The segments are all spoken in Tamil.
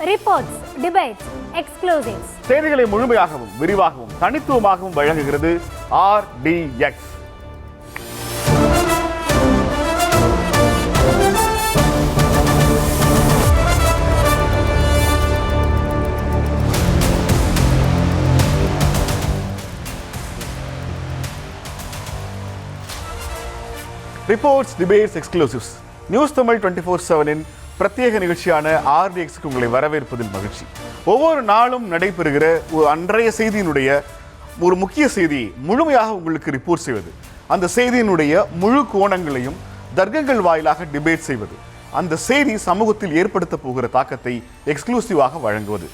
Reports, debates, exclusives. செய்திகளை முழுமையாகவும் விரிவாகவும் தனித்துவமாகவும் வழங்குகிறது RDX. Reports, debates, exclusives. News Tamil 24/7 பிரத்யேக நிகழ்ச்சியான RDXக்கு உங்களை வரவேற்பதில் மகிழ்ச்சி. ஒவ்வொரு நாளும் நடைபெறுகிற ஒரு அன்றைய செய்தியினுடைய ஒரு முக்கிய செய்தியை முழுமையாக உங்களுக்கு ரிப்போர்ட் செய்வது, அந்த செய்தியினுடைய முழு கோணங்களையும் தர்க்கங்கள் வாயிலாக டிபேட் செய்வது, அந்த செய்தி சமூகத்தில் ஏற்படுத்த போகிற தாக்கத்தை எக்ஸ்க்ளூசிவாக வழங்குவது.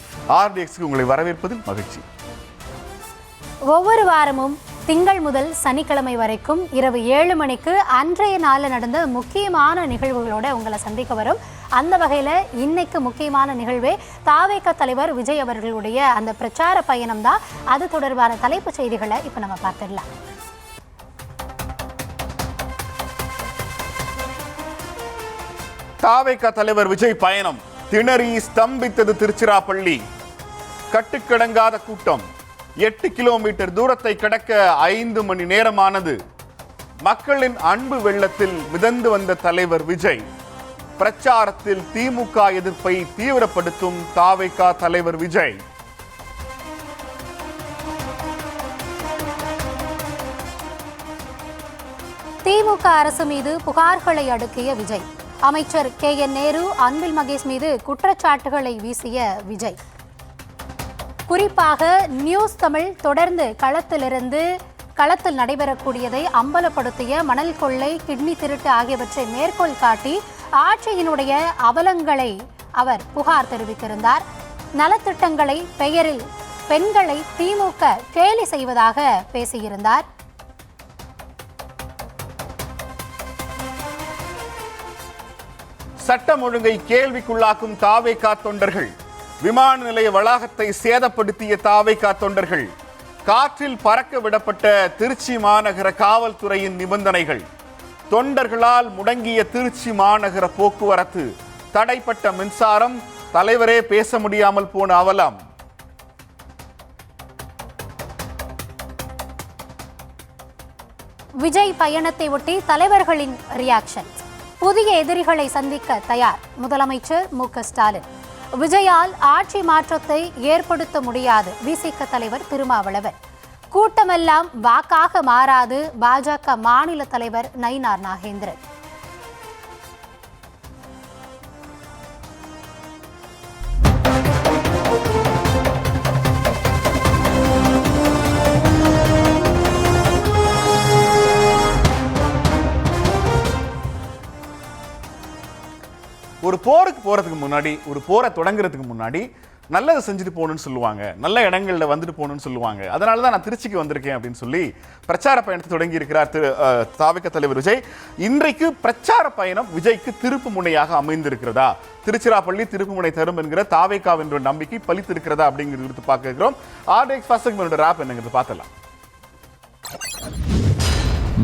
RDXக்கு உங்களை வரவேற்பதில் மகிழ்ச்சி. ஒவ்வொரு வாரமும் திங்கள் முதல் சனிக்கிழமை வரைக்கும் இரவு 7 மணிக்கு அன்றைய நாளில் நடந்த முக்கியமான நிகழ்வுகளோட உங்களை சந்திக்க வரும். அந்த வகையில் இன்னைக்கு முக்கியமான நிகழ்வே தாவேக தலைவர் விஜய் அவர்களுடைய அந்த பிரச்சார பயணம் தான். அது தொடர்பான தலைப்பு செய்திகளை இப்போ நம்ம பார்த்துடலாம். தாவேக தலைவர் விஜய் பயணம் திணறி ஸ்தம்பித்தது திருச்சிராப்பள்ளி. கட்டுக்கடங்காத கூட்டம். 8 கிலோமீட்டர் தூரத்தை கடக்க 5 மணி நேரமானது. மக்களின் அன்பு வெள்ளத்தில் மிதந்து வந்த தலைவர் விஜய். பிரச்சாரத்தில் திமுக எதிர்ப்பை தீவிரப்படுத்தும் தாவேக தலைவர் விஜய். திமுக அரசு மீது புகார்களை அடுக்கிய விஜய். அமைச்சர் KN நேரு, அன்பில் மகேஷ் மீது குற்றச்சாட்டுகளை வீசிய விஜய். குறிப்பாக நியூஸ் தமிழ் தொடர்ந்து களத்தில் நடைபெறக்கூடியதை அம்பலப்படுத்திய மணல் கொள்ளை, கிட்னி திருட்டு ஆகியவற்றை மேற்கோள் காட்டி ஆட்சியினுடைய அவலங்களை அவர் புகார் தெரிவித்திருந்தார். நலத்திட்டங்களை பெயரில் பெண்களை திமுக கேலி செய்வதாக பேசியிருந்தார். சட்டம் ஒழுங்கை கேள்விக்குள்ளாக்கும் தாவேக தொண்டர்கள். விமான நிலைய வளாகத்தை சேதப்படுத்திய தாவேக தொண்டர்கள். காற்றில் பறக்க விடப்பட்ட திருச்சி மாநகர காவல்துறையின் நிபந்தனைகள். தொண்டர்களால் முடங்கிய திருச்சி மாநகர போக்குவரத்து. தடைப்பட்ட மின்சாரம். தலைவரே பேச முடியாமல் போன அவலம். விஜய் பயணத்தை ஒட்டி தலைவர்களின் ரியாக்ஷன். புதிய எதிரிகளை சந்திக்க தயார் முதலமைச்சர் MK ஸ்டாலின். விஜயால் ஆட்சி மாற்றத்தை ஏற்படுத்த முடியாது விசிக தலைவர் திருமாவளவன். கூட்டமெல்லாம் வாக்காக மாறாது பாஜக மாநில தலைவர் நயினார் நாகேந்திரன். ஒரு போருக்கு போறதுக்கு முன்னாடி, ஒரு போரை தொடங்குறதுக்கு முன்னாடி நல்லதை செஞ்சுட்டு போகணும்னு சொல்லுவாங்க, நல்ல இடங்கள்ல வந்துட்டு போகணும்னு சொல்லுவாங்க. அதனால தான் நான் திருச்சிக்கு வந்திருக்கேன் அப்படின்னு சொல்லி பிரச்சார பயணத்தை தொடங்கி இருக்கிறார் தாவேக தலைவர் விஜய். இன்றைக்கு பிரச்சார பயணம் விஜய்க்கு திருப்பு முனையாக அமைந்திருக்கிறதா, திருச்சிராப்பள்ளி திருப்பு முனை தரும் என்கிற தாவேக என்ற நம்பிக்கை பலித்திருக்கிறதா அப்படிங்கிறது பார்க்க இருக்கிறோம். RDX ஃபர்ஸ்ட் செக்மெண்டோட ராப் என்னங்கிறது பார்த்தலாம்.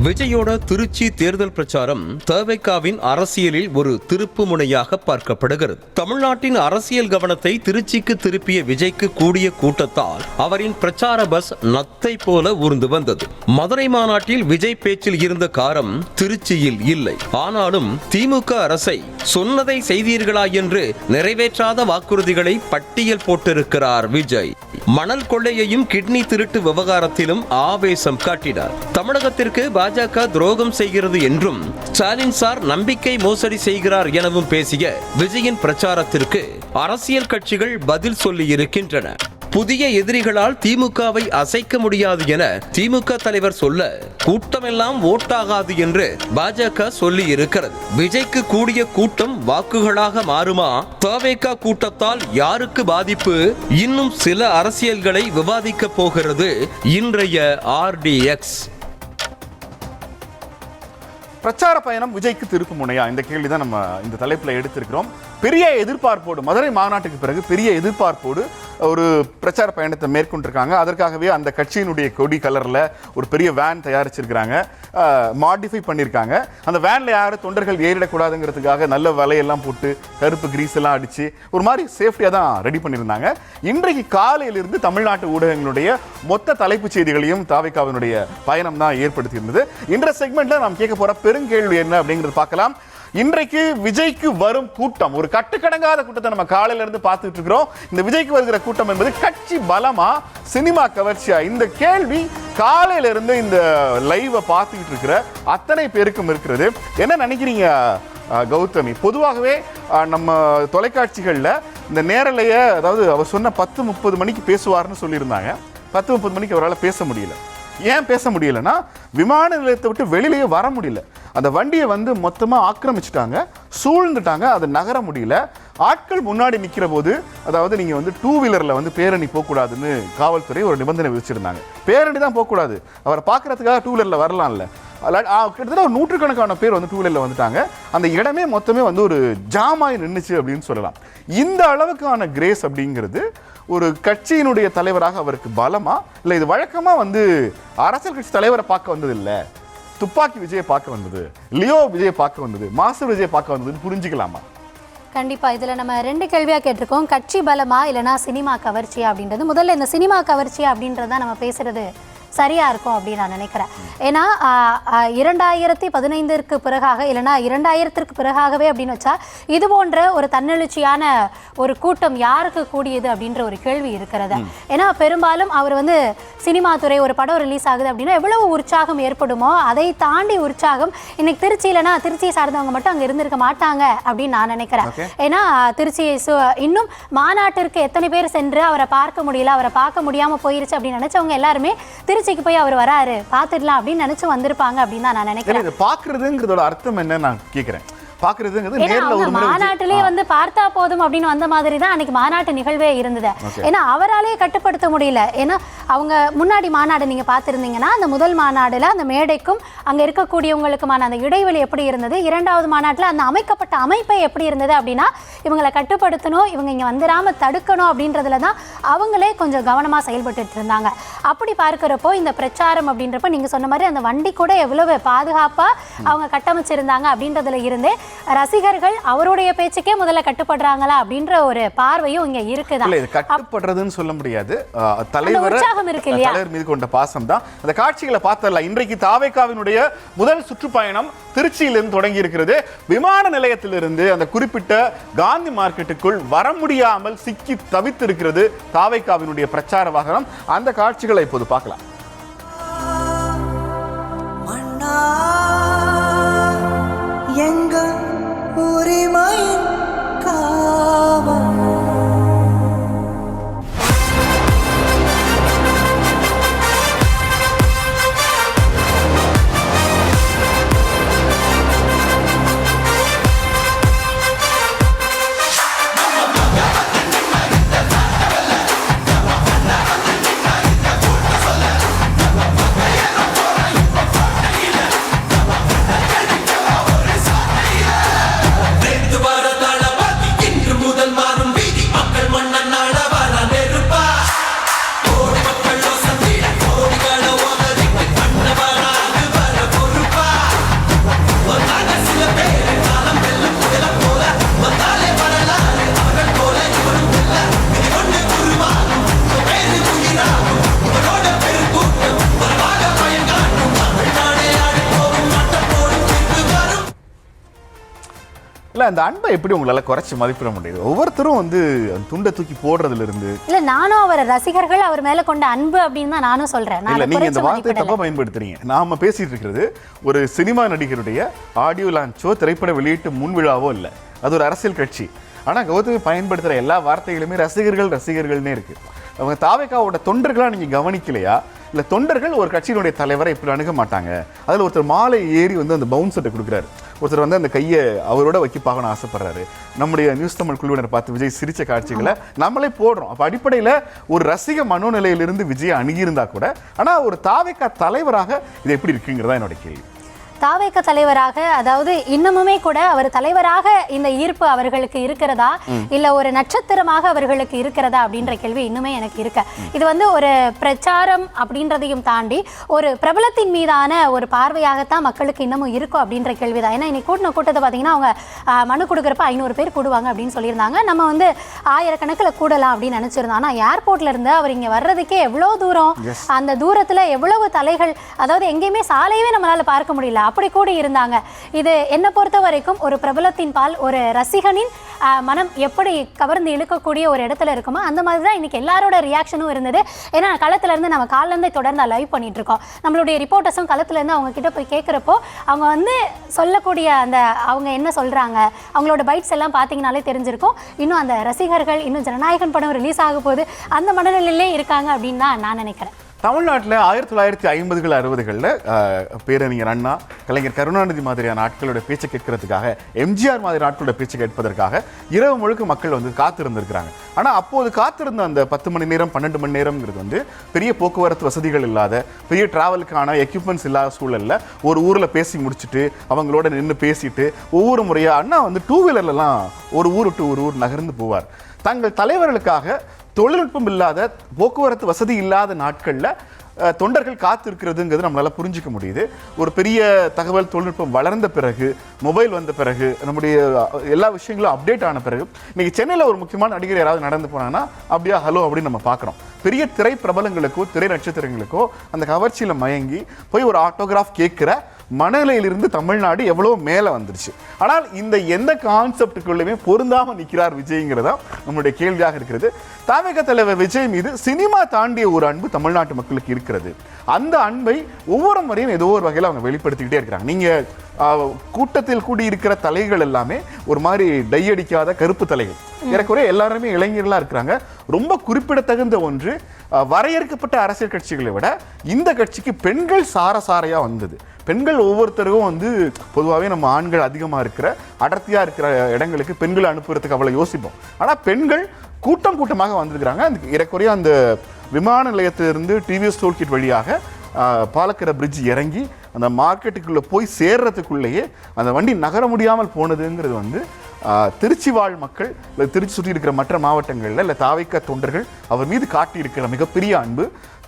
விஜயோட திருச்சி தேர்தல் பிரச்சாரம் தவேகாவின் அரசியலில் ஒரு திருப்பு முனையாக பார்க்கப்படுகிறது. தமிழ்நாட்டின் அரசியல் கவனத்தை திருச்சிக்கு திருப்பிய விஜய்க்கு கூடிய கூட்டத்தால் அவரின் பிரச்சார பஸ் நத்தை போல ஊர்ந்து வந்தது. மதுரை மாநாட்டில் விஜய் பேச்சில் இருந்த காரம் திருச்சியில் இல்லை. ஆனாலும் திமுக அரசை சொன்னதை செய்தீர்களா என்று நிறைவேற்றாத வாக்குறுதிகளை பட்டியல் போட்டிருக்கிறார் விஜய். மணல் கொள்ளையையும் கிட்னி திருட்டு விவகாரத்திலும் ஆவேசம் காட்டினார். தமிழகத்திற்கு பாஜக துரோகம் செய்கிறது என்றும் ஸ்டாலின் சார் நம்பிக்கை மோசடி செய்கிறார் எனவும் பேசிய விஜயின் பிரச்சாரத்திற்கு அரசியல் கட்சிகள் பதில் சொல்லி இருக்கின்றன. புதிய எதிரிகளால் திமுகவை அசைக்க முடியாது என திமுக தலைவர் சொல்ல, கூட்டமெல்லாம் ஓட்டாகாது என்று பாஜக சொல்லி இருக்கிறது. விஜய்க்கு கூடிய கூட்டம் வாக்குகளாக மாறுமா? தவேக கூட்டத்தால் யாருக்கு பாதிப்பு? இன்னும் சில அரசியல்களை விவாதிக்க போகிறது இன்றைய RDX. பிரச்சார பயணம் விஜய்க்கு திருப்பு முனையா? இந்த கேள்வி தான் நம்ம இந்த தலைப்பில் எடுத்திருக்கிறோம். பெரிய எதிர்பார்ப்போடு மதுரை மாநாட்டுக்கு பிறகு பெரிய எதிர்பார்ப்போடு ஒரு பிரச்சார பயணத்தை மேற்கொண்டிருக்காங்க. அதற்காகவே அந்த கட்சியினுடைய கொடி கலரில் ஒரு பெரிய வேன் தயாரிச்சிருக்கிறாங்க, மாடிஃபை பண்ணியிருக்காங்க. அந்த வேனில் யாரும் தொண்டர்கள் ஏறிடக்கூடாதுங்கிறதுக்காக நல்ல வலையெல்லாம் போட்டு கருப்பு கிரீஸ் எல்லாம் அடித்து ஒரு மாதிரி சேஃப்டியாக தான் ரெடி பண்ணியிருந்தாங்க. இன்றைக்கு காலையிலிருந்து தமிழ்நாட்டு ஊடகங்களுடைய மொத்த தலைப்புச் செய்திகளையும் தாவேகாவினுடைய பயணம் தான் ஏற்படுத்தியிருந்தது. இன்றைய செக்மெண்ட்டில் நாம் கேட்க போகிற பெருங்கேள்வி என்ன அப்படிங்கிறது பார்க்கலாம். இன்றைக்கு விஜய்க்கு வரும் கூட்டம் ஒரு கட்டுக்கடங்காத கூட்டத்தை நம்ம காலையில இருந்து பார்த்துட்டு இருக்கிறோம். இந்த விஜய்க்கு வருகிற கூட்டம் என்பது கட்சி பலமா சினிமா கவர்ச்சியா? இந்த கேள்வி காலையில இருந்து இந்த லைவை பார்த்துக்கிட்டு இருக்கிற அத்தனை பேருக்கும் இருக்கிறது. என்ன நினைக்கிறீங்க கௌதமி? பொதுவாகவே நம்ம தொலைக்காட்சிகளில் இந்த நேரலையை, அதாவது அவர் சொன்ன 10-30 மணிக்கு பேசுவார்னு சொல்லியிருந்தாங்க. 10-30 மணிக்கு அவரால் பேச முடியல. ஏன் பேச முடியலன்னா விமான நிலையத்தை விட்டு வெளியிலேயே வர முடியல. அந்த வண்டியை வந்து மொத்தமாக ஆக்கிரமிச்சிட்டாங்க, சூழ்ந்துட்டாங்க, அது நகர முடியல. ஆட்கள் முன்னாடி நிற்கிற போது, அதாவது நீங்கள் வந்து 2 வீலரில் வந்து பேரணி போகக்கூடாதுன்னு காவல்துறை ஒரு நிபந்தனை விதிச்சிருந்தாங்க. பேரணி தான் போகக்கூடாது, அவரை பார்க்கறதுக்காக 2 வீலரில் வரலாம்ல. கிட்டத்தட்ட ஒரு 100கணக்கான பேர் வந்து 2 வீலரில் வந்துட்டாங்க. அந்த இடமே மொத்தமே வந்து ஒரு ஜாமாய் நின்றுச்சு அப்படின்னு சொல்லலாம். இந்த அளவுக்கான கிரேஸ் அப்படிங்கிறது ஒரு கட்சியினுடைய தலைவராக அவருக்கு பலமா, இல்லை இது வழக்கமாக வந்து அரசியல் கட்சி தலைவரை பார்க்க வந்தது இல்லை, துப்பாக்கி விஜயை பார்க்க வந்தது, லியோ விஜயை பார்க்க வந்தது, மாஸ்டர் விஜயை பார்க்க வந்ததுன்னு புரிஞ்சுக்கலாமா? கண்டிப்பா இதுல நம்ம 2 கேள்வியா கேட்டிருக்கோம். கட்சி பலமா இல்லைனா சினிமா கவர்ச்சியா அப்படின்றது. முதல்ல இந்த சினிமா கவர்ச்சியா அப்படின்றத நம்ம பேசுறது சரியா இருக்கும் அப்படின்னு நான் நினைக்கிறேன். ஏன்னா 2015 பிறகாக இல்லைனா 2000 பிறகாகவே அப்படின்னு வச்சா இது போன்ற ஒரு தன்னெழுச்சியான ஒரு கூட்டம் யாருக்கு கூடியது அப்படின்ற ஒரு கேள்வி இருக்கிறது. ஏன்னா பெரும்பாலும் அவர் வந்து சினிமா துறை ஒரு படம் ரிலீஸ் ஆகுது அப்படின்னா எவ்வளவு உற்சாகம் ஏற்படுமோ அதை தாண்டி உற்சாகம் இன்னைக்கு திருச்சியிலனா திருச்சியை சார்ந்தவங்க மட்டும் அங்கே இருந்திருக்க மாட்டாங்க அப்படின்னு நான் நினைக்கிறேன். ஏன்னா திருச்சி இன்னும் மாநாட்டிற்கு எத்தனை பேர் சென்று அவரை பார்க்க முடியல, அவரை பார்க்க முடியாம போயிருச்சு அப்படின்னு நினைச்சவங்க எல்லாருமே திருச்சிக்கு போய் அவர் வராரு பார்த்துடலாம் அப்படின்னு நினைச்சு வந்திருப்பாங்க அப்படின்னு தான் நான் நினைக்கிறேன். பார்க்கறதுங்கிறதோட அர்த்தம் என்ன நான் கேட்கிறேன். மாநாட்டிலே வந்து பார்த்தா போதும் அப்படின்னு வந்த மாதிரி தான் அன்னைக்கு மாநாட்டு நிகழ்வே இருந்தது. ஏன்னா அவராலேயே கட்டுப்படுத்த முடியல. ஏன்னா அவங்க முன்னாடி மாநாடு நீங்க பார்த்திருந்தீங்கன்னா அந்த முதல் மாநாடுல அந்த மேடைக்கும் அங்க இருக்கக்கூடியவங்களுக்குமான அந்த இடைவெளி எப்படி இருந்தது, 2வது மாநாட்டில் அந்த அமைக்கப்பட்ட அமைப்பை எப்படி இருந்தது அப்படின்னா இவங்களை கட்டுப்படுத்தணும், இவங்க இங்க வந்துடாம தடுக்கணும் அப்படின்றதுல தான் அவங்களே கொஞ்சம் கவனமா செயல்பட்டு இருந்தாங்க. அப்படி பார்க்கிறப்போ இந்த பிரச்சாரம் அப்படின்றப்ப நீங்க சொன்ன மாதிரி அந்த வண்டி கூட எவ்வளவு பாதுகாப்பா அவங்க கட்டமைச்சிருந்தாங்க அப்படின்றதுல இருந்தே ரசிகர்கள் அவருடைய பேச்சுக்கே முதல்ல கட்டுப்படுறாங்களா அப்படின்ற ஒரு பார்வையும் இங்க இருக்குதான். கட்டுப்படுறதுன்னு சொல்ல முடியாது, தலைவர் மீது கொண்ட பாசம் தான். அந்த காட்சிகளை பார்த்தரலாம். இன்றைக்கு தாவேகாவினுடைய முதல் சுற்றுப்பயணம் திருச்சியிலிருந்து தொடங்கி இருக்கிறது. விமான நிலையத்திலிருந்து அந்த குறிப்பிட்ட காந்தி மார்க்கெட்டுக்குள் வர முடியாமல் சிக்கி தவித்திருக்கிறது தாவேகாவினுடைய பிரச்சார வாகனம். அந்த காட்சிகளை இப்போது பார்க்கலாம். எங்கள் உரிமையின் காவல் அந்த அன்பை எப்படி உங்களால குறைச்சு மதிப்பிட முடியுது? ஒவ்வொருத்தரும் வந்து துண்டை தூக்கி போடுறதுல இருந்து இல்ல, நானும் அவர் ரசிகர்கள் அவர் மேல கொண்ட அன்பு அப்படின்னு தான் நானும் சொல்றேன். இல்ல, நீங்க இந்த வார்த்தையை தப்பா பயன்படுத்துறீங்க. நாம பேசிட்டு இருக்கிறது ஒரு சினிமா நடிகருடைய ஆடியோ லான்ச்சோ திரைப்பட வெளியீட்டு முன்விழாவோ இல்ல, அது ஒரு அரசியல் கட்சி. ஆனா கௌதமி பயன்படுத்துற எல்லா வார்த்தைகளுமே ரசிகர்கள்னே இருக்கு. அவங்க தாவேகாவோட தொண்டர்களா நீங்க கவனிக்கலையா? இல்ல தொண்டர்கள் ஒரு கட்சியினுடைய தலைவரை இப்படி அணுக மாட்டாங்க. அதுல ஒருத்தர் மாலை ஏறி வந்து அந்த பவுன்சர்ட்ட கொடுக்குறாரு, ஒருத்தர் வந்து அந்த கையை அவரோட வைக்க பார்க்கணும் ஆசைப்படுறாரு. நம்முடைய நியூஸ் தமிழ் குழுவினர் பார்த்து விஜய் சிரிச்ச காட்சிகளை நம்மளே போடுறோம். அப்ப அடிப்படையில ஒரு ரசிக மனோநிலையிலிருந்து விஜய் அணுகியிருந்தா கூட, ஆனா ஒரு தாவேகா தலைவராக இது எப்படி இருக்குங்கிறதா என்னோட கேள்வி. தாவேக தலைவராக, அதாவது இன்னமுமே கூட அவர் தலைவராக இந்த ஈர்ப்பு அவர்களுக்கு இருக்கிறதா இல்ல ஒரு நட்சத்திரமாக அவர்களுக்கு இருக்கிறதா அப்படின்ற கேள்வி இன்னுமே எனக்கு இருக்கு. இது வந்து ஒரு பிரச்சாரம் அப்படின்றதையும் தாண்டி ஒரு பிரபலத்தின் மீதான ஒரு பார்வையாகத்தான் மக்களுக்கு இன்னமும் இருக்கும் அப்படின்ற கேள்விதான். ஏன்னா இன்னைக்கு கூட்டின கூட்டத்தை பார்த்தீங்கன்னா அவங்க மனு கொடுக்குறப்ப 500 பேர் கூடுவாங்க அப்படின்னு சொல்லியிருந்தாங்க. நம்ம வந்து ஆயிரக்கணக்கில் கூடலாம் அப்படின்னு நினைச்சிருந்தோம். ஆனால் ஏர்போர்ட்ல இருந்து அவர் இங்கே வர்றதுக்கே எவ்வளோ தூரம், அந்த தூரத்தில் எவ்வளவு தலைகள், அதாவது எங்கேயுமே சாலையவே நம்மளால பார்க்க முடியல, அப்படி கூட இருந்தாங்க. இது என்னை பொறுத்த வரைக்கும் ஒரு பிரபலத்தின் பால் ஒரு ரசிகனின் மனம் எப்படி கவர்ந்து இழுக்கக்கூடிய ஒரு இடத்துல இருக்குமோ அந்த மாதிரி தான் இன்னைக்கு எல்லாரோட ரியாக்ஷனும் இருந்தது. ஏன்னா களத்துல இருந்து நம்ம காலிலேருந்தே தொடர்ந்து லைவ் பண்ணிட்டு இருக்கோம். நம்மளுடைய ரிப்போர்ட்டர்ஸும் களத்துல இருந்து அவங்க கிட்ட போய் கேட்குறப்போ அவங்க வந்து சொல்லக்கூடிய அந்த அவங்க என்ன சொல்றாங்க, அவங்களோட பைட்ஸ் எல்லாம் பார்த்தீங்கனாலே தெரிஞ்சிருக்கும். இன்னும் அந்த ரசிகர்கள் இன்னும் ஜனநாயகன் படம் ரிலீஸ் ஆக போது அந்த மனநிலையிலே இருக்காங்க அப்படின்னு தான் நான் நினைக்கிறேன். தமிழ்நாட்டில் 1950கள் 60களில் பேரறிஞர் அண்ணா, கலைஞர் கருணாநிதி மாதிரியான ஆட்களோட பேச்சை கேட்கறதுக்காக, எம்ஜிஆர் மாதிரி ஆட்களோட பேச்சை கேட்பதற்காக இரவு முழுக்க மக்கள் வந்து காத்திருந்திருக்கிறாங்க. ஆனால் அப்போது காத்திருந்த அந்த 10 மணி நேரம் 12 மணி நேரம்ங்கிறது வந்து பெரிய போக்குவரத்து வசதிகள் இல்லாத, பெரிய டிராவலுக்கான எக்யூப்மெண்ட்ஸ் இல்லாத சூழலில் ஒரு ஊரில் பேசி முடிச்சுட்டு அவங்களோட நின்று பேசிட்டு ஒவ்வொரு முறையாக அண்ணா வந்து 2 வீலர்லாம் ஒரு ஊர் விட்டு ஒரு ஊர் நகர்ந்து போவார். தங்கள் தலைவர்களுக்காக தொழில்நுட்பம் இல்லாத, போக்குவரத்து வசதி இல்லாத நாட்களில் தொண்டர்கள் காத்திருக்கிறதுங்கிறது நம்மளால புரிஞ்சிக்க முடியுது. ஒரு பெரிய தகவல் தொழில்நுட்பம் வளர்ந்த பிறகு, மொபைல் வந்த பிறகு, நம்முடைய எல்லா விஷயங்களும் அப்டேட் ஆன பிறகு, இன்னைக்கு சென்னையில் ஒரு முக்கியமான நடிகர் யாராவது நடந்து போனாங்கன்னா அப்படியா ஹலோ அப்படின்னு நம்ம பார்க்குறோம். பெரிய திரை பிரபலங்களுக்கோ திரை நட்சத்திரங்களுக்கோ அந்த கவர்ச்சியில் மயங்கி போய் ஒரு ஆட்டோகிராஃப் கேட்குற மனநிலையிலிருந்து தமிழ்நாடு எவ்வளோ மேலே வந்துருச்சு. ஆனால் இந்த எந்த கான்செப்டுக்குள்ளேயுமே பொருந்தாமல் நிற்கிறார் விஜய்ங்கிறதா நம்மளுடைய கேள்வியாக இருக்கிறது. தாவேக தலைவர் விஜய் மீது சினிமா தாண்டிய ஒரு அன்பு தமிழ்நாட்டு மக்களுக்கு இருக்கிறது. அந்த அன்பை ஒவ்வொரு முறையும் ஏதோ ஒரு வகையில் அவங்க வெளிப்படுத்திக்கிட்டே இருக்கிறாங்க. நீங்கள் கூட்டத்தில் கூடியிருக்கிற தலைகள் எல்லாமே ஒரு மாதிரி டை அடிக்காத கருப்பு தலைகள், ஏறக்குறைய எல்லாருமே இளைஞர்களாக இருக்கிறாங்க. ரொம்ப குறிப்பிடத்தகுந்த ஒன்று, வரையறுக்கப்பட்ட அரசியல் கட்சிகளை விட இந்த கட்சிக்கு பெண்கள் சாரசாரையாக வந்தது. பெண்கள் ஒவ்வொருத்தருக்கும் வந்து பொதுவாகவே நம்ம ஆண்கள் அதிகமாக இருக்கிற அடர்த்தியாக இருக்கிற இடங்களுக்கு பெண்களை அனுப்புறதுக்கு அவ்வளோ யோசிப்போம். ஆனால் பெண்கள் கூட்டம் கூட்டமாக வந்திருக்கிறாங்க. அந்த ஏறக்குறைய அந்த விமான நிலையத்திலிருந்து டிவிஎஸ் டோல்கேட் வழியாக பாலக்கரை பிரிட்ஜ் இறங்கி அந்த மார்க்கெட்டுக்குள்ளே போய் சேர்றதுக்குள்ளேயே அந்த வண்டி நகர முடியாமல் போனதுங்கிறது வந்து திருச்சி வாழ் மக்கள் இல்லை திருச்சி சுற்றி இருக்கிற மற்ற மாவட்டங்களில் இல்லை தாவேக தொண்டர்கள் அவர் மீது காட்டியிருக்கிற மிகப்பெரிய அன்பு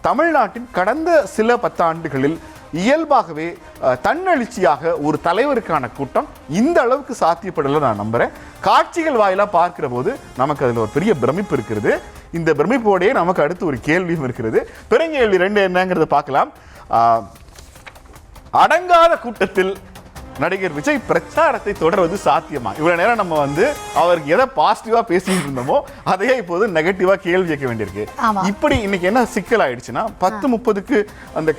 தமிழ்நாட்டின் கடந்த சில 10 ஆண்டுகளில் இயல்பாகவே தன்னெழுச்சியாக ஒரு தலைவருக்கான கூட்டம் இந்த அளவுக்கு சாத்தியப்படலை நான் நம்புகிறேன். காட்சிகள் வாயிலாக பார்க்கிற போது நமக்கு அதில் ஒரு பெரிய பிரமிப்பு இருக்கிறது. இந்த பிரமிப்போடையே நமக்கு அடுத்து ஒரு கேள்வியும் இருக்கிறது. பெருங்கேள்வி 2 என்னங்கிறத பார்க்கலாம். அடங்காத கூட்டத்தில் நடிகர் விஜய் பிரச்சாரத்தை தொடர்வது சாத்தியமா? இவ்வளவு நேரம் நம்ம வந்து அவருக்கு எதை பாசிட்டிவா பேசிட்டு இருந்தோமோ அதையே இப்போது நெகட்டிவா கேள்வி கேட்க வேண்டியிருக்கு. இப்படி இன்னைக்கு என்ன சிக்கல் ஆயிடுச்சுன்னா 10:30க்கு அந்த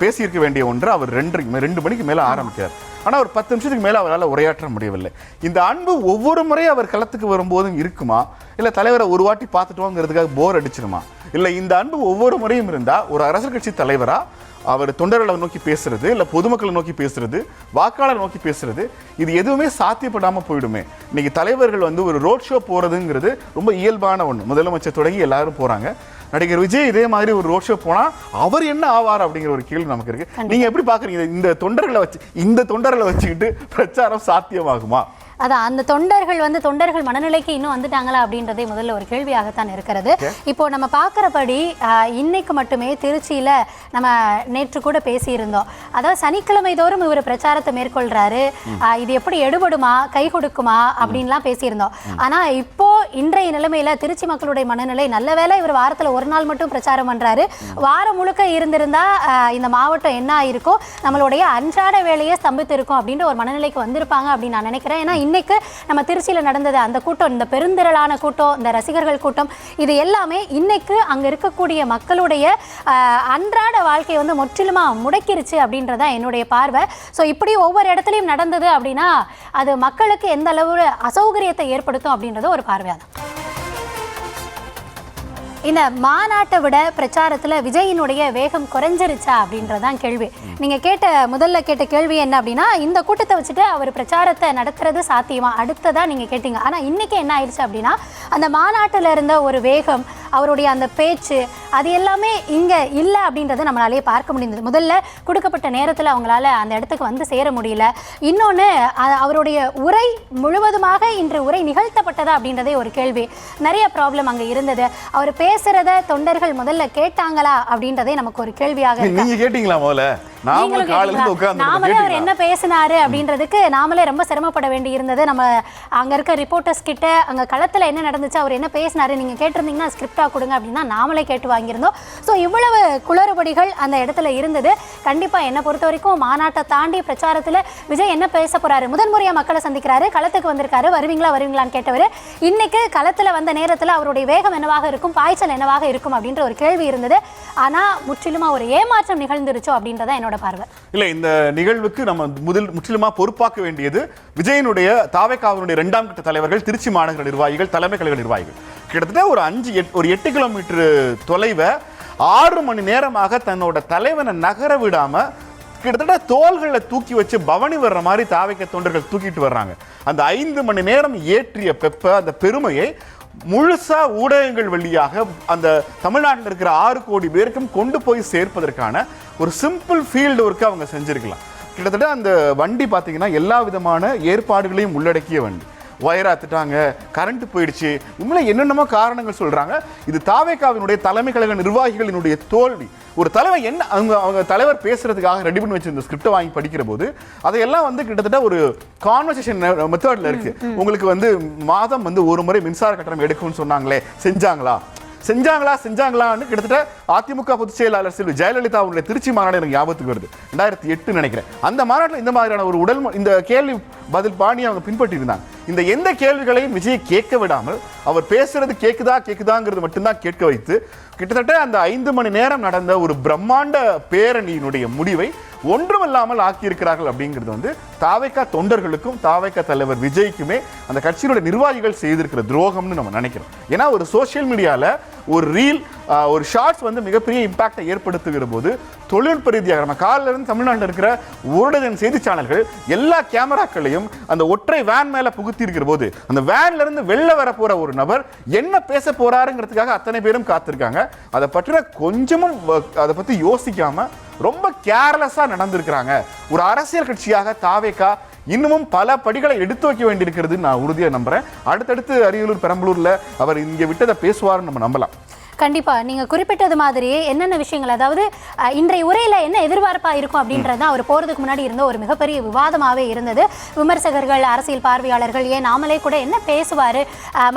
பேசியிருக்க வேண்டிய ஒன்று அவர் 2 மணிக்கு மேல ஆரம்பிக்கிறார். ஆனால் ஒரு 10 நிமிஷத்துக்கு மேலே அவரால் உரையாற்ற முடியவில்லை. இந்த அன்பு ஒவ்வொரு முறையும் அவர் களத்துக்கு வரும்போதும் இருக்குமா, இல்லை தலைவரை ஒரு வாட்டி பார்த்துட்டோங்கிறதுக்காக போர் அடிச்சிருமா? இல்லை இந்த அன்பு ஒவ்வொரு முறையும் இருந்தால் ஒரு அரசியல் கட்சி தலைவராக அவர் தொண்டர்களை நோக்கி பேசுறது, இல்லை பொதுமக்களை நோக்கி பேசுறது, வாக்காளர் நோக்கி பேசுறது, இது எதுவுமே சாத்தியப்படாமல் போயிடுமே. இன்னைக்கு தலைவர்கள் வந்து ஒரு ரோட் ஷோ போகிறதுங்கிறது ரொம்ப இயல்பான ஒன்று. முதலமைச்சர் தொடங்கி எல்லாரும் போகிறாங்க. நடிகர் விஜய் இதே மாதிரி ஒரு ரோட் ஷோ போனால் அவர் என்ன ஆவார் அப்படிங்கிற ஒரு கேள்வி நமக்கு இருக்கு. நீங்க எப்படி பாக்குறீங்க? இந்த தொண்டர்களை வச்சுக்கிட்டு பிரச்சாரம் சாத்தியமாகுமா? அதான் அந்த தொண்டர்கள் மனநிலைக்கு இன்னும் வந்துட்டாங்களா அப்படின்றதே முதல்ல ஒரு கேள்வியாகத்தான் இருக்கிறது. இப்போ நம்ம பார்க்குறபடி இன்னைக்கு மட்டுமே திருச்சியில் நம்ம நேற்று கூட பேசியிருந்தோம். அதாவது சனிக்கிழமை தோறும் இவர் பிரச்சாரத்தை மேற்கொள்றாரு, இது எப்படி எடுபடுமா, கை கொடுக்குமா அப்படின்லாம் பேசியிருந்தோம். ஆனால் இப்போ இன்றைய நிலைமையில திருச்சி மக்களுடைய மனநிலை, நல்ல வேளை இவர் வாரத்தில் ஒரு நாள் மட்டும் பிரச்சாரம் பண்றாரு, வாரம் முழுக்க இருந்திருந்தா இந்த மாவட்டம் என்ன ஆயிருக்கோ, நம்மளுடைய அன்றாட வேலையே ஸ்தம்பித்து இருக்கும் அப்படின்ற ஒரு மனநிலைக்கு வந்திருப்பாங்க அப்படின்னு நான் நினைக்கிறேன். ஏன்னா இன்னைக்கு நம்ம திருச்சியில் நடந்தது அந்த கூட்டம், இந்த பெருந்திரளான கூட்டம், இந்த ரசிகர்கள் கூட்டம், இது எல்லாமே இன்னைக்கு அங்க இருக்கக்கூடிய மக்களுடைய அன்றாட வாழ்க்கையை வந்து முற்றிலுமா முடக்கிருச்சு அப்படின்றதா என்னுடைய பார்வை. ஸோ இப்படி ஒவ்வொரு இடத்துலையும் நடந்தது அப்படின்னா அது மக்களுக்கு எந்த அளவு அசௌகரியத்தை ஏற்படுத்தும் அப்படின்றது ஒரு பார்வையாதான். இந்த மாநாட்டை விட பிரச்சாரத்தில் விஜயினுடைய வேகம் குறைஞ்சிருச்சா அப்படின்றதான் கேள்வி. நீங்கள் முதல்ல கேட்ட கேள்வி என்ன அப்படின்னா, இந்த கூட்டத்தை வச்சுட்டு அவர் பிரச்சாரத்தை நடத்துறது சாத்தியமா அடுத்ததான் நீங்கள் கேட்டீங்க. ஆனால் இன்னைக்கு என்ன ஆயிடுச்சு அப்படின்னா, அந்த மாநாட்டில் இருந்த ஒரு வேகம், அவருடைய அந்த பேச்சு அது எல்லாமே இங்கே இல்லை அப்படின்றத நம்மளாலேயே பார்க்க முடிந்தது. முதல்ல கொடுக்கப்பட்ட நேரத்தில் அவங்களால அந்த இடத்துக்கு வந்து சேர முடியல. இன்னொன்று அவருடைய உரை முழுவதுமாக இன்று உரை நிகழ்த்தப்பட்டதா அப்படின்றதே ஒரு கேள்வி. நிறைய ப்ராப்ளம் அங்கே இருந்தது. அவர் பேசுறத தொண்டர்கள் முதல்ல கேட்டாங்களா அப்படின்றதே நமக்கு ஒரு கேள்வியாக இருக்கு. நீங்க கேட்டீங்களா? முதல்ல நாமளே அவர் என்ன பேசினாரு அப்படின்றதுக்கு நாமளே ரொம்ப சிரமப்பட வேண்டி இருந்தது. நம்ம அங்க இருக்க ரிப்போர்ட்டர்ஸ் கிட்ட அங்க களத்துல என்ன நடந்துச்சு, அவர் என்ன பேசினாரு நீங்க கேட்டிருந்தீங்கன்னா ஸ்கிரிப்டா கொடுங்க அப்படின்னா நாமளே கேட்டு வாங்கியிருந்தோம். ஸோ இவ்வளவு குளறுபடிகள் அந்த இடத்துல இருந்தது. கண்டிப்பா என்னை பொறுத்த வரைக்கும் மாநாட்டை தாண்டி பிரச்சாரத்துல விஜய் என்ன பேச போறாரு, முதன்முறையா மக்களை சந்திக்கிறாரு, களத்துக்கு வந்திருக்காரு, வருவீங்களான்னு கேட்டவர் இன்னைக்கு களத்துல வந்த நேரத்துல அவருடைய வேகம் என்னவாக இருக்கும், பாய்ச்சல் என்னவாக இருக்கும் அப்படின்ற ஒரு கேள்வி இருந்தது. ஆனா முற்றிலுமா ஒரு ஏமாற்றம் நிகழ்ந்துருச்சோ அப்படின்றத என்னோட பார்வை. இல்ல, இந்த நிகழ்வுக்கு நம்ம முற்றிலுமா பொறுப்பாக்க வேண்டியது விஜயனுடைய தாவேகாவினுடைய 2ஆம் கட்ட தலைவர்கள், திருச்சி மாநகர நிர்வாகிகள், தலைமை கழக நிர்வாகிகள். கிட்டத்தட்ட ஒரு 8 கிலோமீட்டர் தொலைவை 6 மணி நேரமாக தன்னோட தலைவனை நகர விடாம கிட்டத்தட்ட தோள்களை தூக்கி வச்சு பவனி வர்ற மாதிரி தாவேக தொண்டர்கள் தூக்கிட்டு வர்றாங்க. அந்த 5 மணி நேரம் ஏற்றிய அந்த பெருமையை முழுசா ஊடகங்கள் வழியாக அந்த தமிழ்நாட்டில் இருக்கிற 6 கோடி பேருக்கும் கொண்டு போய் சேர்ப்பதற்கான ஒரு சிம்பிள் ஃபீல்டு ஒர்க்கு அவங்க செஞ்சிருக்கலாம். கிட்டத்தட்ட அந்த வண்டி பார்த்தீங்கன்னா எல்லா விதமான ஏற்பாடுகளையும் உள்ளடக்கிய வண்டி. வயராத்துட்டாங்க, கரண்ட் போயிடுச்சு, உண்மையில என்னென்னமோ காரணங்கள் சொல்றாங்க. இது தாவேகாவினுடைய தலைமை கழக நிர்வாகிகளினுடைய தோல்வி. ஒரு தலைவர் என்ன அவங்க தலைவர் பேசுறதுக்காக ரெடி பண்ணி வச்சிருந்த ஸ்கிரிப்டை வாங்கி படிக்கிற போது அதையெல்லாம் வந்து கிட்டத்தட்ட ஒரு கான்வர்சேஷன் மெத்தட்ல இருக்கு. உங்களுக்கு மாதம் ஒரு முறை மின்சார கட்டணம் எடுக்கும்னு சொன்னாங்களே, செஞ்சாங்களான்னு கிட்டத்தட்ட அதிமுக பொதுச் செயலாளர் செல்வி ஜெயலலிதா அவருடைய திருச்சி மாநாடு எனக்கு ஞாபகத்துக்கு வருது. 2008 நினைக்கிறேன். அந்த மாநாட்டில் இந்த மாதிரியான ஒரு இந்த கேள்வி பதில் பாணி அவங்க பின்பற்றி இருந்தாங்க. இந்த எந்த கேள்விகளையும் விஜய் கேட்க விடாமல் அவர் பேசுறது கேக்குதாங்கிறது மட்டும்தான் கேட்க வைத்து கிட்டத்தட்ட அந்த 5 மணி நேரம் நடந்த ஒரு பிரம்மாண்ட பேரணியினுடைய முடிவை ஒன்றுமில்லாமல் ஆக்கியிருக்கிறார்கள். அப்படிங்கிறது தாவேகா தொண்டர்களுக்கும் தாவேகா தலைவர் விஜய்க்குமே அந்த கட்சியினுடைய நிர்வாகிகள் செய்திருக்கிற துரோகம்னு நம்ம நினைக்கிறோம். ஏன்னா ஒரு சோசியல் மீடியால ஒரு ரீல், ஒரு ஷார்ட்ஸ் மிகப்பெரிய இம்பாக்டை ஏற்படுத்துகிற போது தொழில்நுட்ப ரீதியாக நம்ம காலில் இருந்து தமிழ்நாட்டில் இருக்கிற ஒரு செய்தி சேனல்கள் எல்லா கேமராக்களையும் அந்த ஒற்றை வேன் மேல புகுத்தி இருக்கிற போது அந்த வேன்ல இருந்து வெளில வர போற ஒரு நபர் என்ன பேச போறாருங்கிறதுக்காக அத்தனை பேரும் காத்திருக்காங்க. அதை பற்றின கொஞ்சமும் அதை பத்தி யோசிக்காம ரொம்ப கேர்லெஸ்ஸா நடந்திருக்கிறாங்க. ஒரு அரசியல் கட்சியாக தாவேகா இன்னமும் பல படிகளை எடுத்து வைக்க வேண்டியிருக்கிறது நான் உறுதியாக நம்புறேன். அடுத்தடுத்து அரியலூர், பெரம்பலூர்ல அவர் இங்கே விட்டதை பேசுவார்னு நம்ம நம்பலாம். கண்டிப்பா நீங்க குறிப்பிட்டது மாதிரியே என்னென்ன விஷயங்கள், அதாவது இன்றைய உரையில என்ன எதிர்பார்ப்பா இருக்கும் அப்படின்றது அவர் போறதுக்கு முன்னாடி இருந்த ஒரு மிகப்பெரிய விவாதமாவே இருந்தது. விமர்சகர்கள், அரசியல் பார்வையாளர்கள், ஏன் நாமளே கூட என்ன பேசுவாரு,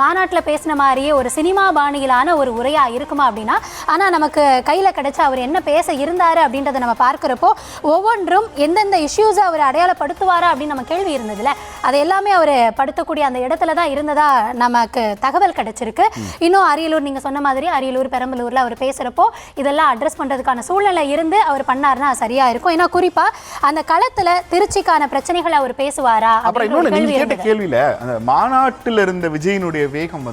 மாநாட்டில் பேசின மாதிரியே ஒரு சினிமா பாணியிலான ஒரு உரையா இருக்குமா அப்படின்னா, ஆனா நமக்கு கையில கிடைச்ச அவர் என்ன பேச இருந்தாரு அப்படின்றத நம்ம பார்க்கிறப்போ ஒவ்வொன்றும் எந்தெந்த இஷ்யூஸ் அவர் அடையாளப்படுத்துவாரா அப்படின்னு நம்ம கேள்வி இருந்ததுல, அது எல்லாமே அவர் படுத்தக்கூடிய அந்த இடத்துல தான் இருந்ததா நமக்கு தகவல் கிடைச்சிருக்கு. இன்னும் அரியலூர், நீங்க சொன்ன மாதிரி அரியலூர், பெரம்பலூர்ல அவர் பேசுறப்போ இதெல்லாம் அட்ரஸ் பண்றதுக்கான சூழ்நிலை இருந்து அவர் பண்ணாருன்னா சரியா இருக்கும். ஏன்னா குறிப்பா அந்த களத்துல திருச்சிக்கான பிரச்சனைகளை அவர் பேசுவாரா? அப்புறம் இன்னொன்னு நீங்க கேட்ட கேள்வியில அந்த மாநாட்டில் இருந்த விஜயனுடைய வேகம்